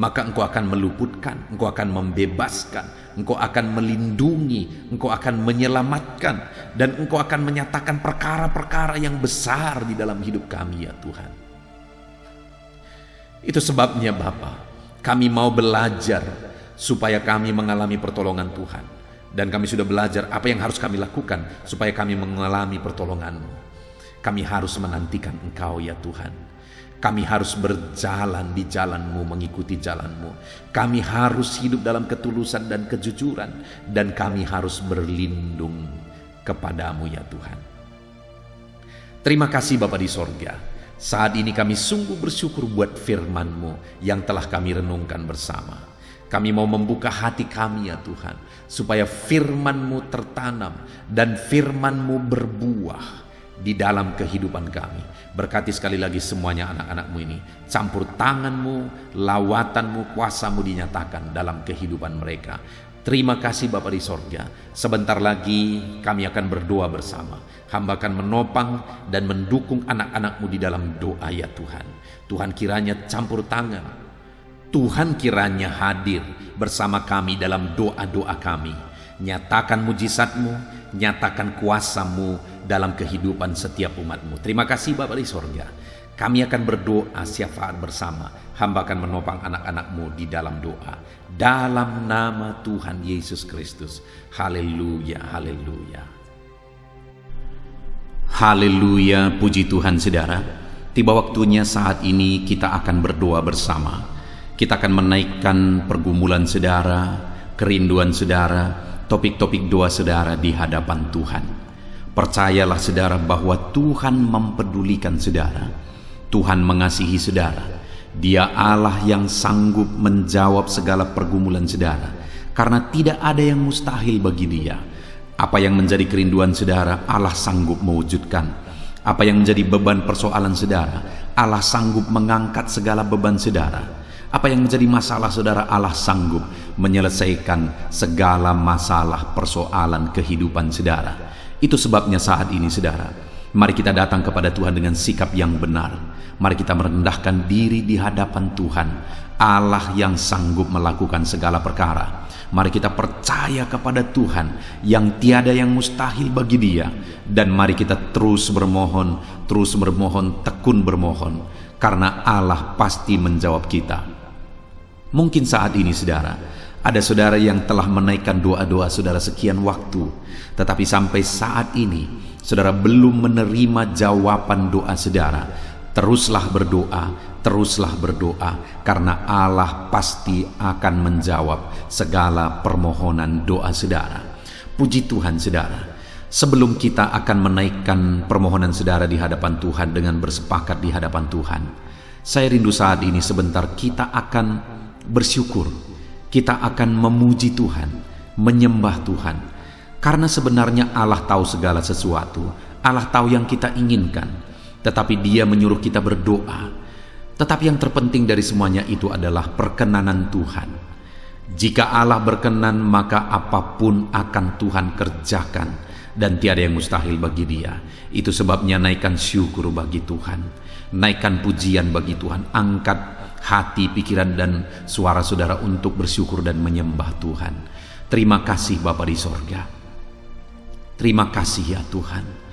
maka Engkau akan meluputkan, Engkau akan membebaskan, Engkau akan melindungi, Engkau akan menyelamatkan, dan Engkau akan menyatakan perkara-perkara yang besar di dalam hidup kami ya Tuhan. Itu sebabnya Bapa, kami mau belajar supaya kami mengalami pertolongan Tuhan. Dan kami sudah belajar apa yang harus kami lakukan supaya kami mengalami pertolongan-Mu. Kami harus menantikan Engkau ya Tuhan. Kami harus berjalan di jalan-Mu, mengikuti jalan-Mu. Kami harus hidup dalam ketulusan dan kejujuran. Dan kami harus berlindung kepada-Mu ya Tuhan. Terima kasih Bapa di sorga. Saat ini kami sungguh bersyukur buat firman-Mu yang telah kami renungkan bersama. Kami mau membuka hati kami ya Tuhan, supaya firman-Mu tertanam dan firman-Mu berbuah di dalam kehidupan kami. Berkati sekali lagi semuanya anak-anak-Mu ini. Campur tangan-Mu, lawatan-Mu, kuasa-Mu dinyatakan dalam kehidupan mereka. Terima kasih Bapa di sorga. Sebentar lagi kami akan berdoa bersama. Hamba akan menopang dan mendukung anak-anak-Mu di dalam doa ya Tuhan. Tuhan kiranya campur tangan. Tuhan kiranya hadir bersama kami dalam doa-doa kami. Nyatakan mujizat-Mu, nyatakan kuasa-Mu dalam kehidupan setiap umat-Mu. Terima kasih Bapa di sorga. Kami akan berdoa syafaat bersama. Hamba akan menopang anak-anak-Mu di dalam doa. Dalam nama Tuhan Yesus Kristus. Haleluya, haleluya. Haleluya, puji Tuhan saudara. Tiba waktunya saat ini kita akan berdoa bersama. Kita akan menaikkan pergumulan saudara, kerinduan saudara, topik-topik doa saudara di hadapan Tuhan. Percayalah saudara bahwa Tuhan mempedulikan saudara. Tuhan mengasihi saudara. Dia Allah yang sanggup menjawab segala pergumulan saudara, karena tidak ada yang mustahil bagi Dia. Apa yang menjadi kerinduan saudara, Allah sanggup mewujudkan. Apa yang menjadi beban persoalan saudara, Allah sanggup mengangkat segala beban saudara. Apa yang menjadi masalah saudara, Allah sanggup menyelesaikan segala masalah persoalan kehidupan saudara. Itu sebabnya saat ini saudara, mari kita datang kepada Tuhan dengan sikap yang benar. Mari kita merendahkan diri di hadapan Tuhan, Allah yang sanggup melakukan segala perkara. Mari kita percaya kepada Tuhan yang tiada yang mustahil bagi Dia. Dan mari kita terus bermohon, tekun bermohon, karena Allah pasti menjawab kita. Mungkin saat ini saudara, ada saudara yang telah menaikkan doa-doa saudara sekian waktu, tetapi sampai saat ini saudara belum menerima jawaban doa saudara. Teruslah berdoa, karena Allah pasti akan menjawab segala permohonan doa saudara. Puji Tuhan saudara. Sebelum kita akan menaikkan permohonan saudara di hadapan Tuhan dengan bersepakat di hadapan Tuhan, saya rindu saat ini sebentar kita akan bersyukur. Kita akan memuji Tuhan, menyembah Tuhan. Karena sebenarnya Allah tahu segala sesuatu. Allah tahu yang kita inginkan. Tetapi Dia menyuruh kita berdoa. Tetapi yang terpenting dari semuanya itu adalah perkenanan Tuhan. Jika Allah berkenan, maka apapun akan Tuhan kerjakan, dan tiada yang mustahil bagi Dia. Itu sebabnya naikkan syukur bagi Tuhan, naikkan pujian bagi Tuhan. Angkat hati, pikiran, dan suara saudara untuk bersyukur dan menyembah Tuhan. Terima kasih Bapa di sorga. Terima kasih ya Tuhan.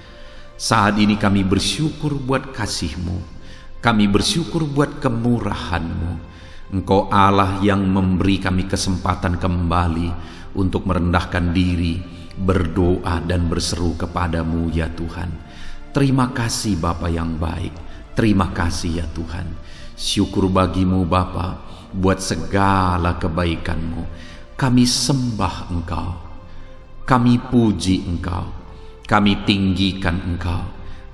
Saat ini kami bersyukur buat kasih-Mu. Kami bersyukur buat kemurahan-Mu. Engkau Allah yang memberi kami kesempatan kembali untuk merendahkan diri, berdoa dan berseru kepadamu ya Tuhan. Terima kasih Bapa yang baik. Terima kasih ya Tuhan. Syukur bagi-Mu Bapa buat segala kebaikan-Mu. Kami sembah Engkau. Kami puji Engkau. Kami tinggikan Engkau,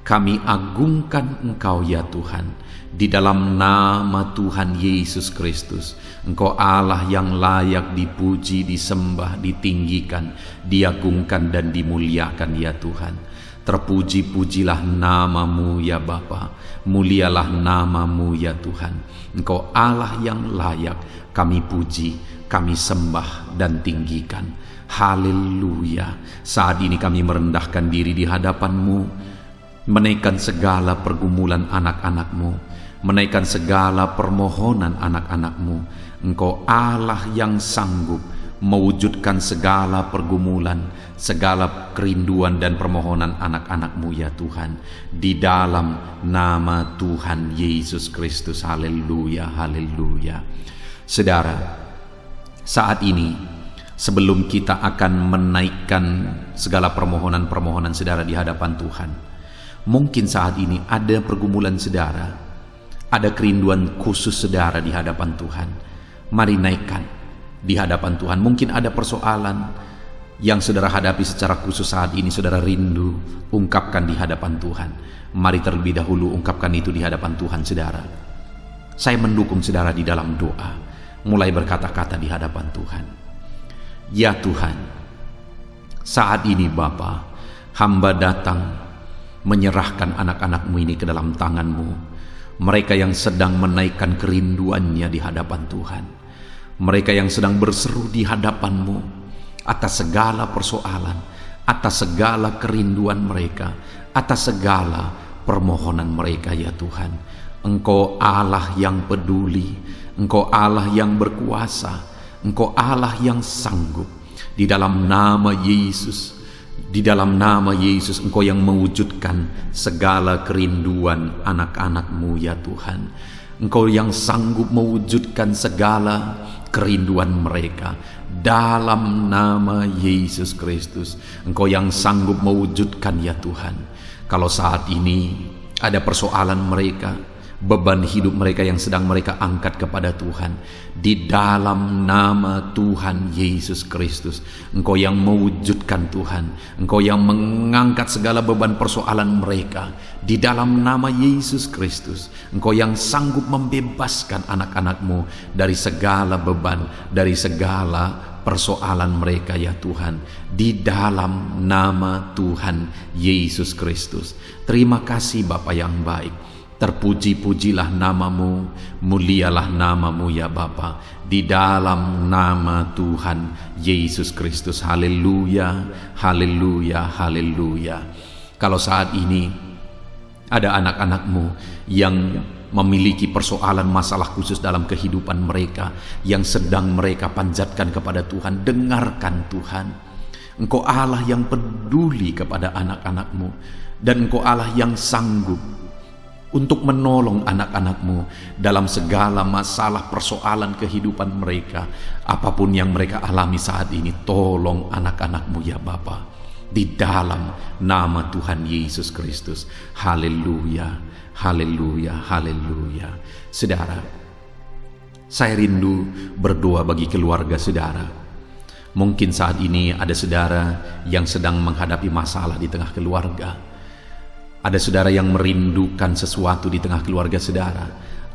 kami agungkan Engkau ya Tuhan. Di dalam nama Tuhan Yesus Kristus, Engkau Allah yang layak dipuji, disembah, ditinggikan, diagungkan dan dimuliakan ya Tuhan. Terpuji-pujilah nama-Mu ya Bapa, mulialah nama-Mu ya Tuhan. Engkau Allah yang layak kami puji, kami sembah dan tinggikan. Haleluya. Saat ini kami merendahkan diri di hadapan-Mu, menaikkan segala pergumulan anak-anak-Mu, menaikkan segala permohonan anak-anak-Mu. Engkau Allah yang sanggup mewujudkan segala pergumulan, segala kerinduan dan permohonan anak-anak-Mu ya Tuhan. Di dalam nama Tuhan Yesus Kristus. Haleluya, haleluya. Saudara, saat ini sebelum kita akan menaikkan segala permohonan-permohonan saudara di hadapan Tuhan, mungkin saat ini ada pergumulan saudara, ada kerinduan khusus saudara di hadapan Tuhan. Mari naikkan di hadapan Tuhan. Mungkin ada persoalan Yang saudara hadapi secara khusus saat ini, saudara rindu, ungkapkan di hadapan Tuhan. Mari terlebih dahulu ungkapkan itu di hadapan Tuhan, saudara. Saya mendukung saudara di dalam doa, mulai berkata-kata di hadapan Tuhan. Ya Tuhan, saat ini Bapa, hamba datang menyerahkan anak-anak-Mu ini ke dalam tangan-Mu. Mereka yang sedang menaikkan kerinduannya di hadapan Tuhan. Mereka yang sedang berseru di hadapan-Mu atas segala persoalan, atas segala kerinduan mereka, atas segala permohonan mereka, ya Tuhan. Engkau Allah yang peduli, Engkau Allah yang berkuasa, Engkau Allah yang sanggup. Di dalam nama Yesus, di dalam nama Yesus, Engkau yang mewujudkan segala kerinduan anak-anak-Mu, ya Tuhan. Engkau yang sanggup mewujudkan segala kerinduan mereka. Dalam nama Yesus Kristus, Engkau yang sanggup mewujudkan, ya Tuhan. Kalau saat ini ada persoalan mereka, beban hidup mereka yang sedang mereka angkat kepada Tuhan, di dalam nama Tuhan Yesus Kristus, Engkau yang mewujudkan Tuhan. Engkau yang mengangkat segala beban persoalan mereka, di dalam nama Yesus Kristus. Engkau yang sanggup membebaskan anak-anak-Mu dari segala beban, dari segala persoalan mereka, ya Tuhan, di dalam nama Tuhan Yesus Kristus. Terima kasih Bapa yang baik. Terpuji-pujilah nama-Mu, mulialah nama-Mu, ya Bapa, di dalam nama Tuhan Yesus Kristus. Haleluya, haleluya, haleluya. Kalau saat ini ada anak-anak-Mu yang memiliki persoalan masalah khusus dalam kehidupan mereka, yang sedang mereka panjatkan kepada Tuhan, dengarkan Tuhan. Engkau Allah yang peduli kepada anak-anak-Mu, dan Engkau Allah yang sanggup untuk menolong anak-anak-Mu dalam segala masalah persoalan kehidupan mereka. Apapun yang mereka alami saat ini, tolong anak-anak-Mu, ya Bapa, di dalam nama Tuhan Yesus Kristus. Haleluya, haleluya, haleluya. Saudara, saya rindu berdoa bagi keluarga saudara. Mungkin saat ini ada saudara yang sedang menghadapi masalah di tengah keluarga. Ada saudara yang merindukan sesuatu di tengah keluarga saudara.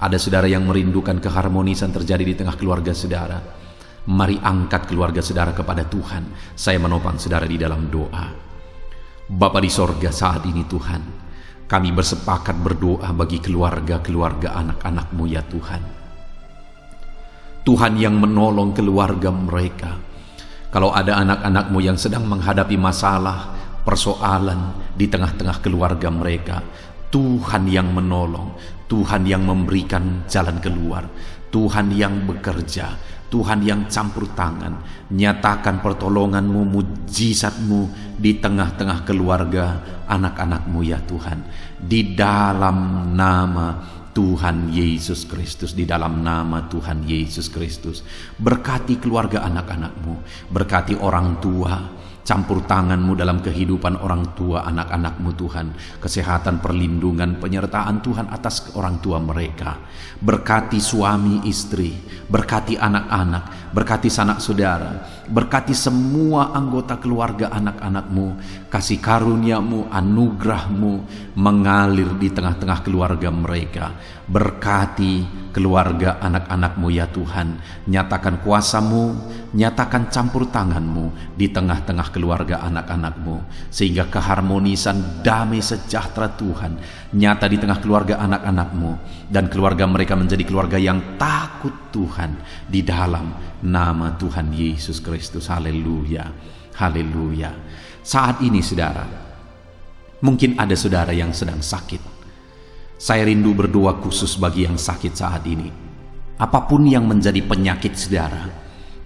Ada saudara yang merindukan keharmonisan terjadi di tengah keluarga saudara. Mari angkat keluarga saudara kepada Tuhan. Saya menopang saudara di dalam doa. Bapa di sorga, saat ini Tuhan, kami bersepakat berdoa bagi keluarga-keluarga anak-anak-Mu, ya Tuhan. Tuhan yang menolong keluarga mereka. Kalau ada anak-anak-Mu yang sedang menghadapi masalah, persoalan di tengah-tengah keluarga mereka, Tuhan yang menolong, Tuhan yang memberikan jalan keluar, Tuhan yang bekerja, Tuhan yang campur tangan. Nyatakan pertolongan-Mu, mujizat-Mu di tengah-tengah keluarga anak-anak-Mu, ya Tuhan, di dalam nama Tuhan Yesus Kristus. Di dalam nama Tuhan Yesus Kristus, berkati keluarga anak-anak-Mu, berkati orang tua, campur tangan-Mu dalam kehidupan orang tua anak-anak-Mu, Tuhan. Kesehatan, perlindungan, penyertaan Tuhan atas orang tua mereka. Berkati suami istri, berkati anak-anak, berkati sanak saudara, berkati semua anggota keluarga anak-anak-Mu. Kasih karunia-Mu, anugerah-Mu mengalir di tengah-tengah keluarga mereka. Berkati keluarga anak-anak-Mu, ya Tuhan. Nyatakan kuasa-Mu, nyatakan campur tangan-Mu di tengah-tengah keluarga anak-anak-Mu, sehingga keharmonisan, damai sejahtera Tuhan nyata di tengah keluarga anak-anak-Mu, dan keluarga mereka menjadi keluarga yang takut Tuhan, di dalam nama Tuhan Yesus Kristus. Haleluya, haleluya. Saat ini saudara, mungkin ada saudara yang sedang sakit. Saya rindu berdoa khusus bagi yang sakit saat ini. Apapun yang menjadi penyakit saudara,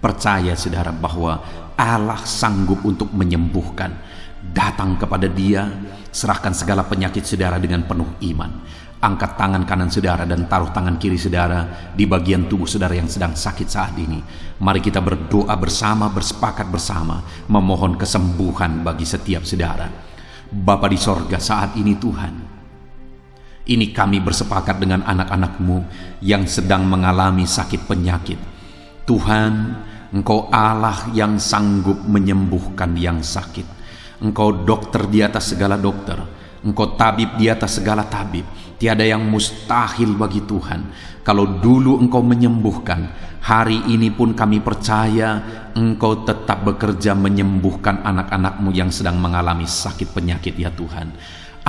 percaya saudara bahwa Allah sanggup untuk menyembuhkan. Datang kepada Dia, serahkan segala penyakit saudara dengan penuh iman. Angkat tangan kanan saudara dan taruh tangan kiri saudara di bagian tubuh saudara yang sedang sakit saat ini. Mari kita berdoa bersama, bersepakat bersama, memohon kesembuhan bagi setiap saudara. Bapa di sorga, saat ini Tuhan, ini kami bersepakat dengan anak-anak-Mu yang sedang mengalami sakit penyakit. Tuhan, Engkau Allah yang sanggup menyembuhkan yang sakit. Engkau dokter di atas segala dokter. Engkau tabib di atas segala tabib. Tiada yang mustahil bagi Tuhan. Kalau dulu Engkau menyembuhkan, hari ini pun kami percaya Engkau tetap bekerja menyembuhkan anak-anak-Mu yang sedang mengalami sakit penyakit ya Tuhan.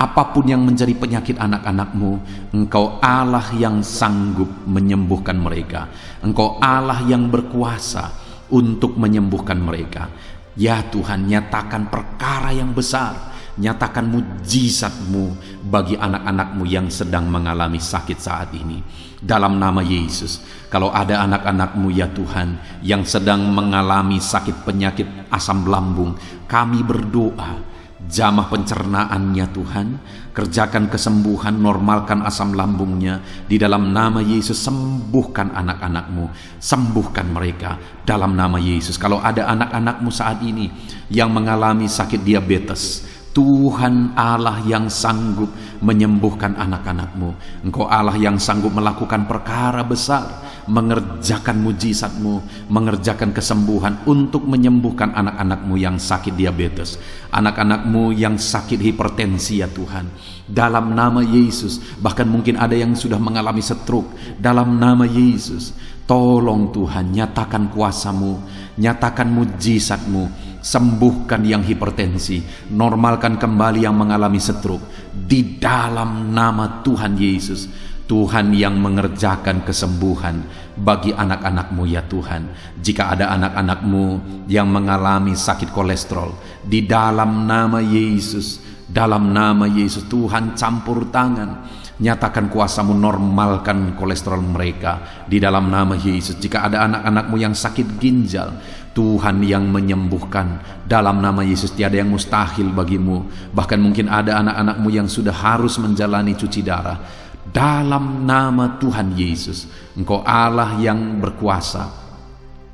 Apapun yang menjadi penyakit anak-anak-Mu, Engkau Allah yang sanggup menyembuhkan mereka. Engkau Allah yang berkuasa untuk menyembuhkan mereka. Ya Tuhan, nyatakan perkara yang besar, nyatakan mujizat-Mu bagi anak-anak-Mu yang sedang mengalami sakit saat ini. Dalam nama Yesus, kalau ada anak-anak-Mu ya Tuhan yang sedang mengalami sakit penyakit asam lambung, kami berdoa, jamah pencernaannya Tuhan, kerjakan kesembuhan, normalkan asam lambungnya. Di dalam nama Yesus, sembuhkan anak-anak-Mu, sembuhkan mereka dalam nama Yesus. Kalau ada anak-anak-Mu saat ini yang mengalami sakit diabetes, Tuhan Allah yang sanggup menyembuhkan anak-anak-Mu. Engkau Allah yang sanggup melakukan perkara besar, mengerjakan mujizat-Mu, mengerjakan kesembuhan untuk menyembuhkan anak-anak-Mu yang sakit diabetes, anak-anak-Mu yang sakit hipertensi ya Tuhan. Dalam nama Yesus, bahkan mungkin ada yang sudah mengalami stroke. Dalam nama Yesus, tolong Tuhan, nyatakan kuasa-Mu, nyatakan mujizat-Mu, sembuhkan yang hipertensi, normalkan kembali yang mengalami stroke. Di dalam nama Tuhan Yesus, Tuhan yang mengerjakan kesembuhan bagi anak-anak-Mu ya Tuhan. Jika ada anak-anak-Mu yang mengalami sakit kolesterol, di dalam nama Yesus, dalam nama Yesus, Tuhan campur tangan, nyatakan kuasa-Mu, normalkan kolesterol mereka di dalam nama Yesus. Jika ada anak-anak-Mu yang sakit ginjal, Tuhan yang menyembuhkan dalam nama Yesus. Tiada yang mustahil bagi-Mu. Bahkan mungkin ada anak-anak-Mu yang sudah harus menjalani cuci darah. Dalam nama Tuhan Yesus, Engkau Allah yang berkuasa,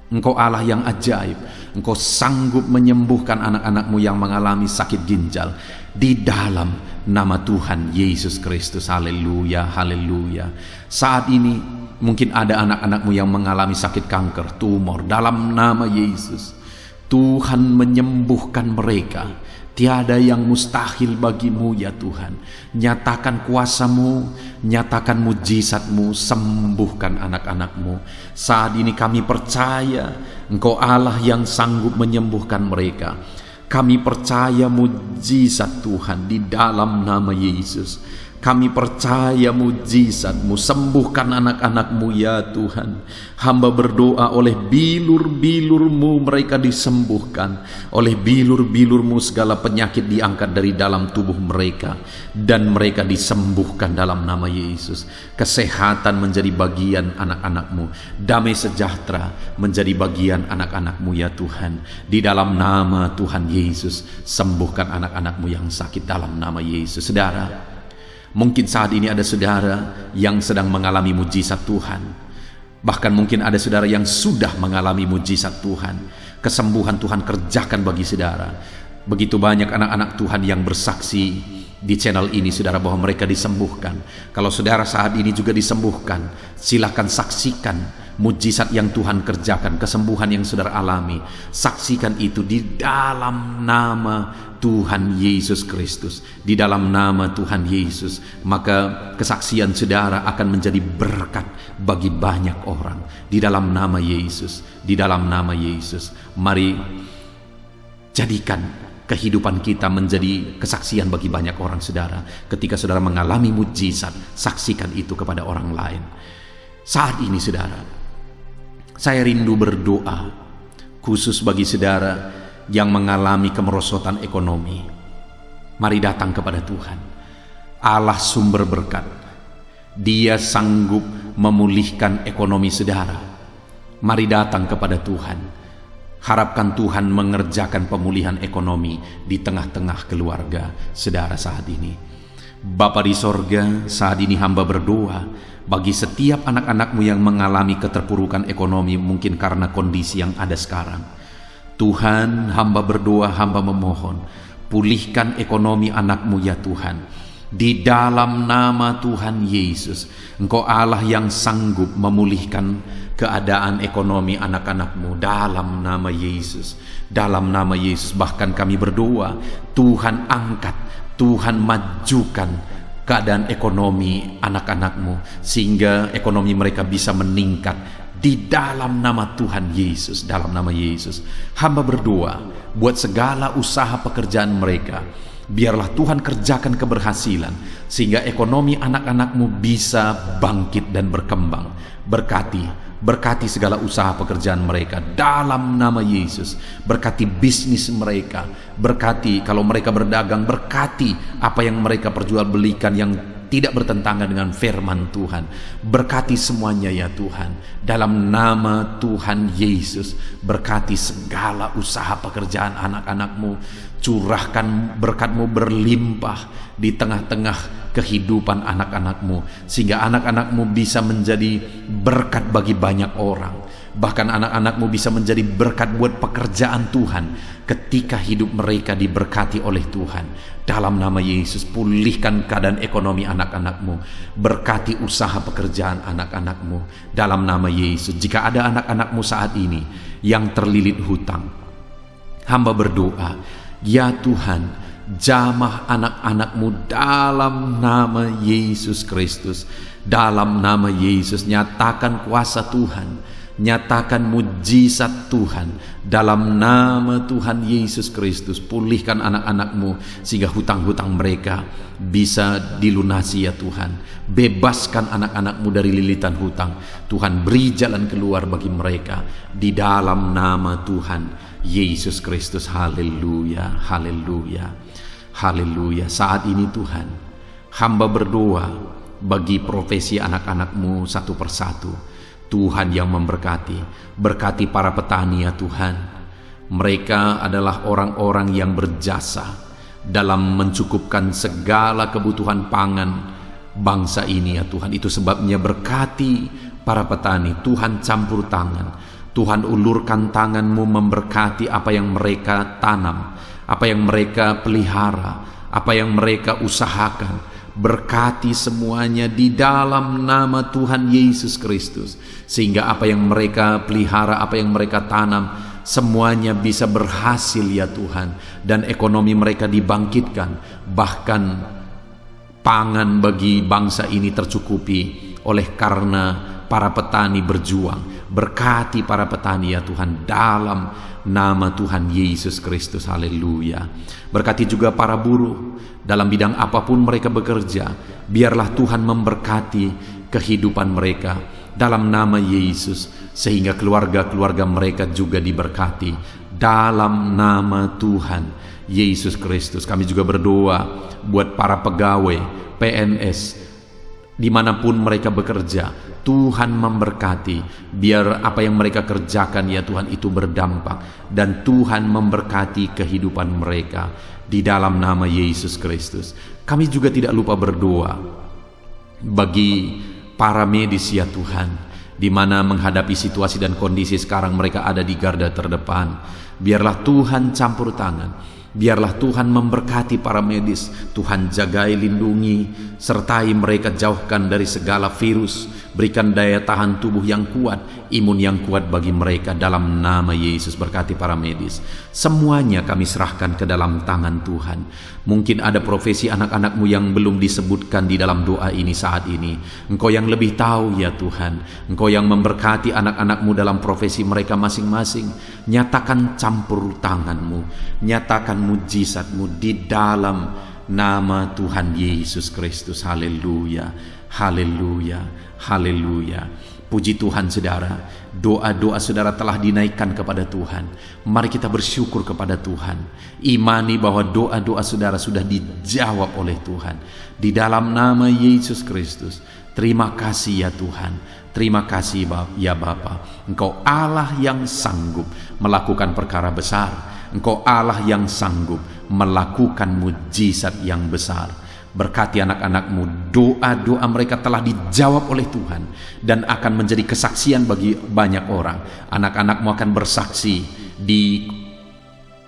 Engkau Allah yang ajaib. Engkau sanggup menyembuhkan anak-anak-Mu yang mengalami sakit ginjal di dalam nama Tuhan Yesus Kristus. Haleluya, haleluya. Saat ini mungkin ada anak-anak-Mu yang mengalami sakit kanker, tumor. Dalam nama Yesus, Tuhan menyembuhkan mereka. Tiada yang mustahil bagi-Mu ya Tuhan. Nyatakan kuasa-Mu, nyatakan mujizat-Mu, sembuhkan anak-anak-Mu. Saat ini kami percaya Engkau Allah yang sanggup menyembuhkan mereka. Kami percaya mujizat Tuhan di dalam nama Yesus. Kami percaya mujizat-Mu, sembuhkan anak-anak-Mu ya Tuhan. Hamba berdoa oleh bilur-bilur-Mu mereka disembuhkan. Oleh bilur-bilur-Mu segala penyakit diangkat dari dalam tubuh mereka, dan mereka disembuhkan dalam nama Yesus. Kesehatan menjadi bagian anak-anak-Mu, damai sejahtera menjadi bagian anak-anak-Mu ya Tuhan. Di dalam nama Tuhan Yesus, sembuhkan anak-anak-Mu yang sakit dalam nama Yesus. Saudara, mungkin saat ini ada saudara yang sedang mengalami mujizat Tuhan. Bahkan mungkin ada saudara yang sudah mengalami mujizat Tuhan. Kesembuhan Tuhan kerjakan bagi saudara. Begitu banyak anak-anak Tuhan yang bersaksi di channel ini, saudara, bahwa mereka disembuhkan. Kalau saudara saat ini juga disembuhkan, silakan saksikan mujizat yang Tuhan kerjakan, kesembuhan yang saudara alami. Saksikan itu di dalam nama Tuhan Yesus Kristus. Di dalam nama Tuhan Yesus, maka kesaksian saudara akan menjadi berkat bagi banyak orang. Di dalam nama Yesus, di dalam nama Yesus. Mari jadikan kehidupan kita menjadi kesaksian bagi banyak orang, saudara. Ketika saudara mengalami mujizat, saksikan itu kepada orang lain. Saat ini, saudara, saya rindu berdoa khusus bagi saudara yang mengalami kemerosotan ekonomi. Mari datang kepada Tuhan, Allah sumber berkat. Dia sanggup memulihkan ekonomi saudara. Mari datang kepada Tuhan. Harapkan Tuhan mengerjakan pemulihan ekonomi di tengah-tengah keluarga saudara saat ini. Bapa di sorga, saat ini hamba berdoa bagi setiap anak-anak-Mu yang mengalami keterpurukan ekonomi, mungkin karena kondisi yang ada sekarang. Tuhan, hamba berdoa, hamba memohon, pulihkan ekonomi anak-Mu ya Tuhan. Di dalam nama Tuhan Yesus, Engkau Allah yang sanggup memulihkan keadaan ekonomi anak-anak-Mu dalam nama Yesus. Dalam nama Yesus, bahkan kami berdoa, Tuhan angkat, Tuhan majukan keadaan ekonomi anak-anak-Mu, sehingga ekonomi mereka bisa meningkat di dalam nama Tuhan Yesus. Dalam nama Yesus, hamba berdoa buat segala usaha pekerjaan mereka. Biarlah Tuhan kerjakan keberhasilan, sehingga ekonomi anak-anak-Mu bisa bangkit dan berkembang. Berkati segala usaha pekerjaan mereka dalam nama Yesus. Berkati bisnis mereka, berkati kalau mereka berdagang, berkati apa yang mereka perjualbelikan yang tidak bertentangan dengan firman Tuhan. Berkati semuanya ya Tuhan, dalam nama Tuhan Yesus. Berkati segala usaha pekerjaan anak-anak-Mu. Curahkan berkat-Mu berlimpah di tengah-tengah kehidupan anak-anak-Mu, sehingga anak-anak-Mu bisa menjadi berkat bagi banyak orang. Bahkan anak-anak-Mu bisa menjadi berkat buat pekerjaan Tuhan ketika hidup mereka diberkati oleh Tuhan. Dalam nama Yesus, pulihkan keadaan ekonomi anak-anak-Mu. Berkati usaha pekerjaan anak-anak-Mu dalam nama Yesus. Jika ada anak-anak-Mu saat ini yang terlilit hutang, hamba berdoa, ya Tuhan, jamah anak-anak-Mu dalam nama Yesus Kristus. Dalam nama Yesus, nyatakan kuasa Tuhan, nyatakan mujizat Tuhan dalam nama Tuhan Yesus Kristus. Pulihkan anak-anak-Mu sehingga hutang-hutang mereka bisa dilunasi ya Tuhan. Bebaskan anak-anak-Mu dari lilitan hutang. Tuhan, beri jalan keluar bagi mereka di dalam nama Tuhan Yesus Kristus. Haleluya, haleluya, haleluya. Saat ini Tuhan, hamba berdoa bagi profesi anak-anak-Mu satu persatu. Tuhan yang memberkati, berkati para petani ya Tuhan. Mereka adalah orang-orang yang berjasa dalam mencukupkan segala kebutuhan pangan bangsa ini ya Tuhan. Itu sebabnya berkati para petani. Tuhan campur tangan, Tuhan ulurkan tangan-Mu memberkati apa yang mereka tanam, apa yang mereka pelihara, apa yang mereka usahakan. Berkati semuanya di dalam nama Tuhan Yesus Kristus, sehingga apa yang mereka pelihara, apa yang mereka tanam, semuanya bisa berhasil ya Tuhan, dan ekonomi mereka dibangkitkan. Bahkan pangan bagi bangsa ini tercukupi oleh karena para petani berjuang. Berkati para petani ya Tuhan dalam nama Tuhan Yesus Kristus. Haleluya. Berkati juga para buruh dalam bidang apapun mereka bekerja. Biarlah Tuhan memberkati kehidupan mereka dalam nama Yesus, sehingga keluarga-keluarga mereka juga diberkati dalam nama Tuhan Yesus Kristus. Kami juga berdoa buat para pegawai PNS dimanapun mereka bekerja. Tuhan memberkati, biar apa yang mereka kerjakan ya Tuhan itu berdampak, dan Tuhan memberkati kehidupan mereka di dalam nama Yesus Kristus. Kami juga tidak lupa berdoa bagi para medis ya Tuhan, di mana menghadapi situasi dan kondisi sekarang mereka ada di garda terdepan. Biarlah Tuhan campur tangan, biarlah Tuhan memberkati para medis. Tuhan jagai, lindungi, sertai mereka, jauhkan dari segala virus. Berikan daya tahan tubuh yang kuat, imun yang kuat bagi mereka dalam nama Yesus. Berkati para medis. Semuanya kami serahkan ke dalam tangan Tuhan. Mungkin ada profesi anak-anak-Mu yang belum disebutkan di dalam doa ini saat ini. Engkau yang lebih tahu ya Tuhan. Engkau yang memberkati anak-anak-Mu dalam profesi mereka masing-masing. Nyatakan campur tangan-Mu, nyatakan mujizat-Mu di dalam nama Tuhan Yesus Kristus. Haleluya, haleluya, haleluya. Puji Tuhan saudara, doa-doa saudara telah dinaikkan kepada Tuhan. Mari kita bersyukur kepada Tuhan. Imani bahwa doa-doa saudara sudah dijawab oleh Tuhan. Di dalam nama Yesus Kristus. Terima kasih ya Tuhan. Terima kasih ya Bapa. Engkau Allah yang sanggup melakukan perkara besar. Engkau Allah yang sanggup melakukan mujizat yang besar. Berkati anak-anak-Mu, doa-doa mereka telah dijawab oleh Tuhan dan akan menjadi kesaksian bagi banyak orang. Anak-anak-Mu akan bersaksi di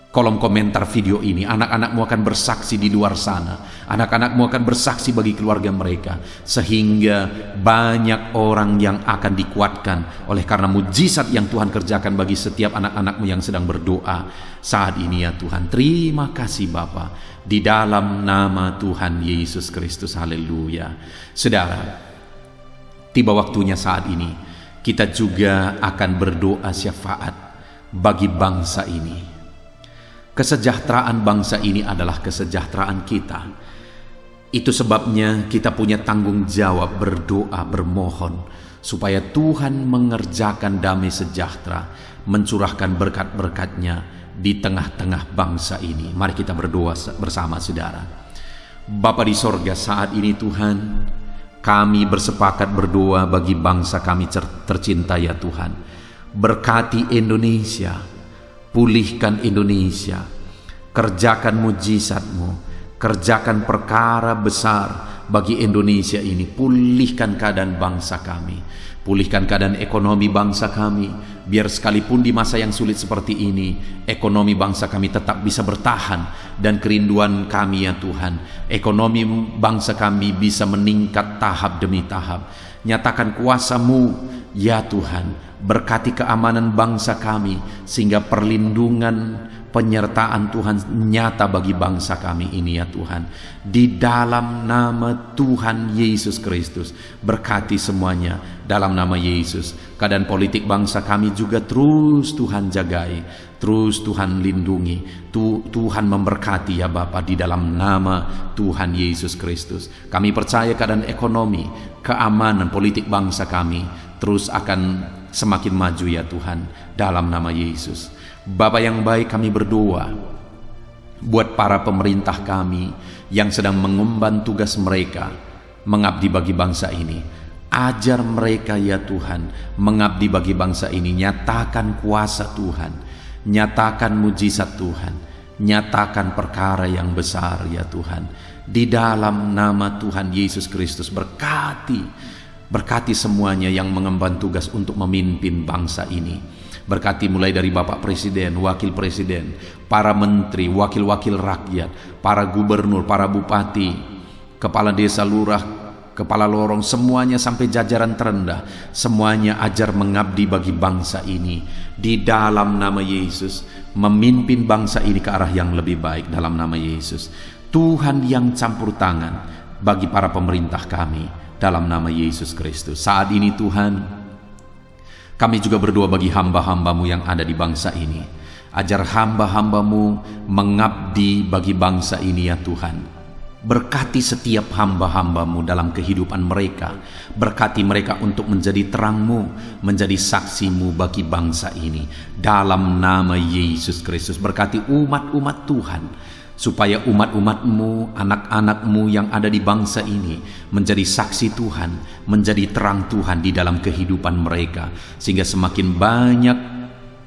kolom komentar video ini. Anak-anakmu akan bersaksi di luar sana. Anak-anakmu akan bersaksi bagi keluarga mereka. Sehingga banyak orang yang akan dikuatkan oleh karena mujizat yang Tuhan kerjakan bagi setiap anak-anakmu yang sedang berdoa saat ini ya Tuhan. Terima kasih Bapa, di dalam nama Tuhan Yesus Kristus. Haleluya. Saudara, tiba waktunya saat ini kita juga akan berdoa syafaat bagi bangsa ini. Kesejahteraan bangsa ini adalah kesejahteraan kita. Itu sebabnya kita punya tanggung jawab berdoa, bermohon supaya Tuhan mengerjakan damai sejahtera, mencurahkan berkat-berkat-Nya di tengah-tengah bangsa ini. Mari kita berdoa bersama saudara. Bapa di sorga, saat ini Tuhan, kami bersepakat berdoa bagi bangsa kami tercinta ya Tuhan. Berkati Indonesia, pulihkan Indonesia, kerjakan mujizat-Mu, kerjakan perkara besar bagi Indonesia ini. Pulihkan keadaan bangsa kami, pulihkan keadaan ekonomi bangsa kami, biar sekalipun di masa yang sulit seperti ini, ekonomi bangsa kami tetap bisa bertahan. Dan kerinduan kami ya Tuhan, ekonomi bangsa kami bisa meningkat tahap demi tahap. Nyatakan kuasa-Mu ya Tuhan, berkati keamanan bangsa kami, sehingga perlindungan, penyertaan Tuhan nyata bagi bangsa kami ini ya Tuhan. Di dalam nama Tuhan Yesus Kristus, berkati semuanya dalam nama Yesus. Keadaan politik bangsa kami juga terus Tuhan jagai, terus Tuhan lindungi, Tuhan memberkati ya Bapa, di dalam nama Tuhan Yesus Kristus. Kami percaya keadaan ekonomi, keamanan politik bangsa kami terus akan semakin maju ya Tuhan, dalam nama Yesus. Bapa yang baik, kami berdoa buat para pemerintah kami yang sedang mengemban tugas mereka mengabdi bagi bangsa ini. Ajar mereka ya Tuhan mengabdi bagi bangsa ini. Nyatakan kuasa Tuhan, nyatakan mujizat Tuhan, nyatakan perkara yang besar ya Tuhan. Di dalam nama Tuhan Yesus Kristus, berkati semuanya yang mengemban tugas untuk memimpin bangsa ini. Berkati mulai dari Bapak Presiden, Wakil Presiden, para menteri, wakil-wakil rakyat, para gubernur, para bupati, kepala desa, lurah, kepala lorong, semuanya sampai jajaran terendah. Semuanya ajar mengabdi bagi bangsa ini. Di dalam nama Yesus, memimpin bangsa ini ke arah yang lebih baik dalam nama Yesus. Tuhan yang campur tangan bagi para pemerintah kami dalam nama Yesus Kristus. Saat ini Tuhan, kami juga berdoa bagi hamba-hamba-Mu yang ada di bangsa ini. Ajar hamba-hamba-Mu mengabdi bagi bangsa ini ya Tuhan. Berkati setiap hamba-hamba-Mu dalam kehidupan mereka. Berkati mereka untuk menjadi terang-Mu, menjadi saksi-Mu bagi bangsa ini. Dalam nama Yesus Kristus, berkati umat-umat Tuhan, supaya umat-umat-Mu, anak-anak-Mu yang ada di bangsa ini menjadi saksi Tuhan, menjadi terang Tuhan di dalam kehidupan mereka, sehingga semakin banyak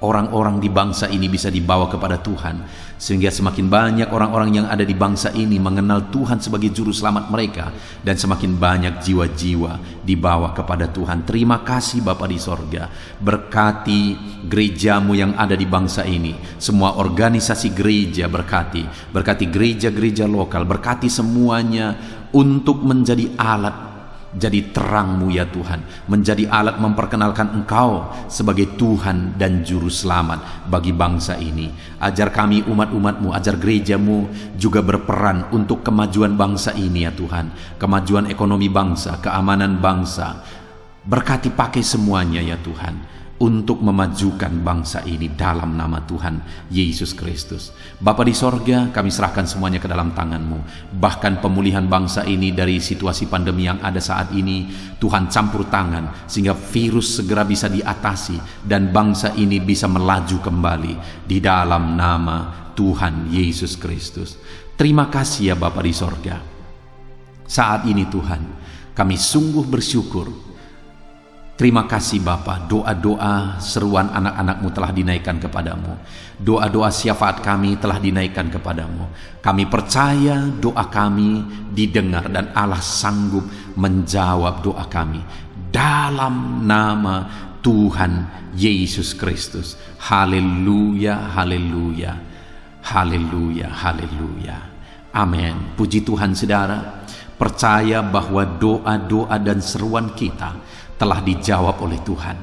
orang-orang di bangsa ini bisa dibawa kepada Tuhan, sehingga semakin banyak orang-orang yang ada di bangsa ini mengenal Tuhan sebagai juru selamat mereka, dan semakin banyak jiwa-jiwa dibawa kepada Tuhan. Terima kasih Bapa di sorga. Berkati gereja-Mu yang ada di bangsa ini, semua organisasi gereja berkati gereja-gereja lokal, berkati semuanya untuk menjadi alat, jadi terang-Mu ya Tuhan, menjadi alat memperkenalkan Engkau sebagai Tuhan dan Juru Selamat bagi bangsa ini. Ajar kami umat-umat-Mu, ajar gereja-Mu juga berperan untuk kemajuan bangsa ini ya Tuhan, kemajuan ekonomi bangsa, keamanan bangsa. Berkati pakai semuanya ya Tuhan untuk memajukan bangsa ini dalam nama Tuhan Yesus Kristus. Bapa di sorga, kami serahkan semuanya ke dalam tangan-Mu. Bahkan pemulihan bangsa ini dari situasi pandemi yang ada saat ini, Tuhan campur tangan sehingga virus segera bisa diatasi dan bangsa ini bisa melaju kembali di dalam nama Tuhan Yesus Kristus. Terima kasih ya Bapa di sorga. Saat ini Tuhan, kami sungguh bersyukur. Terima kasih Bapa, doa-doa seruan anak-anak-Mu telah dinaikkan kepadamu. Doa-doa syafaat kami telah dinaikkan kepadamu. Kami percaya doa kami didengar dan Allah sanggup menjawab doa kami. Dalam nama Tuhan Yesus Kristus. Haleluya, haleluya. Haleluya, haleluya. Amin. Puji Tuhan saudara. Percaya bahwa doa-doa dan seruan kita telah dijawab oleh Tuhan.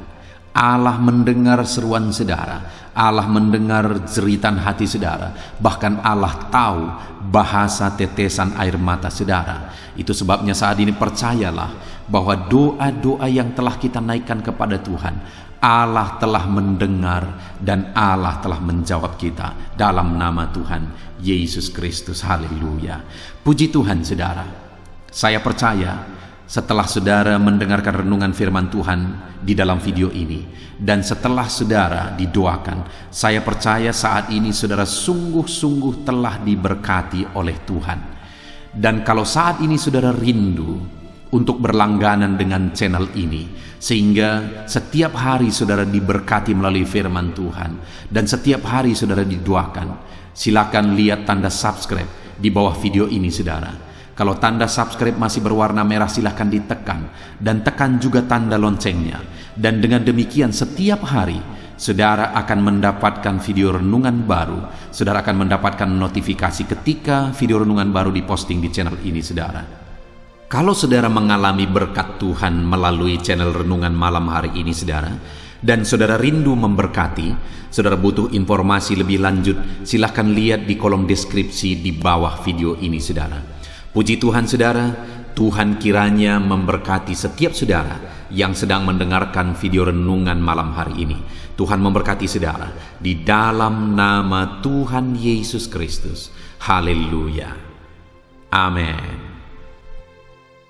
Allah mendengar seruan saudara, Allah mendengar jeritan hati saudara, bahkan Allah tahu bahasa tetesan air mata saudara. Itu sebabnya saat ini percayalah bahwa doa-doa yang telah kita naikkan kepada Tuhan, Allah telah mendengar dan Allah telah menjawab kita dalam nama Tuhan Yesus Kristus. Haleluya. Puji Tuhan saudara. Saya percaya setelah saudara mendengarkan renungan firman Tuhan di dalam video ini, dan setelah saudara didoakan, saya percaya saat ini saudara sungguh-sungguh telah diberkati oleh Tuhan. Dan kalau saat ini saudara rindu untuk berlangganan dengan channel ini, sehingga setiap hari saudara diberkati melalui firman Tuhan, dan setiap hari saudara didoakan, silakan lihat tanda subscribe di bawah video ini saudara. Kalau tanda subscribe masih berwarna merah, silahkan ditekan, dan tekan juga tanda loncengnya. Dan dengan demikian setiap hari saudara akan mendapatkan video renungan baru. Saudara akan mendapatkan notifikasi ketika video renungan baru diposting di channel ini saudara. Kalau saudara mengalami berkat Tuhan melalui channel renungan malam hari ini saudara, dan saudara rindu memberkati, saudara butuh informasi lebih lanjut, silahkan lihat di kolom deskripsi di bawah video ini saudara. Puji Tuhan saudara, Tuhan kiranya memberkati setiap saudara yang sedang mendengarkan video renungan malam hari ini. Tuhan memberkati saudara di dalam nama Tuhan Yesus Kristus. Haleluya. Amin.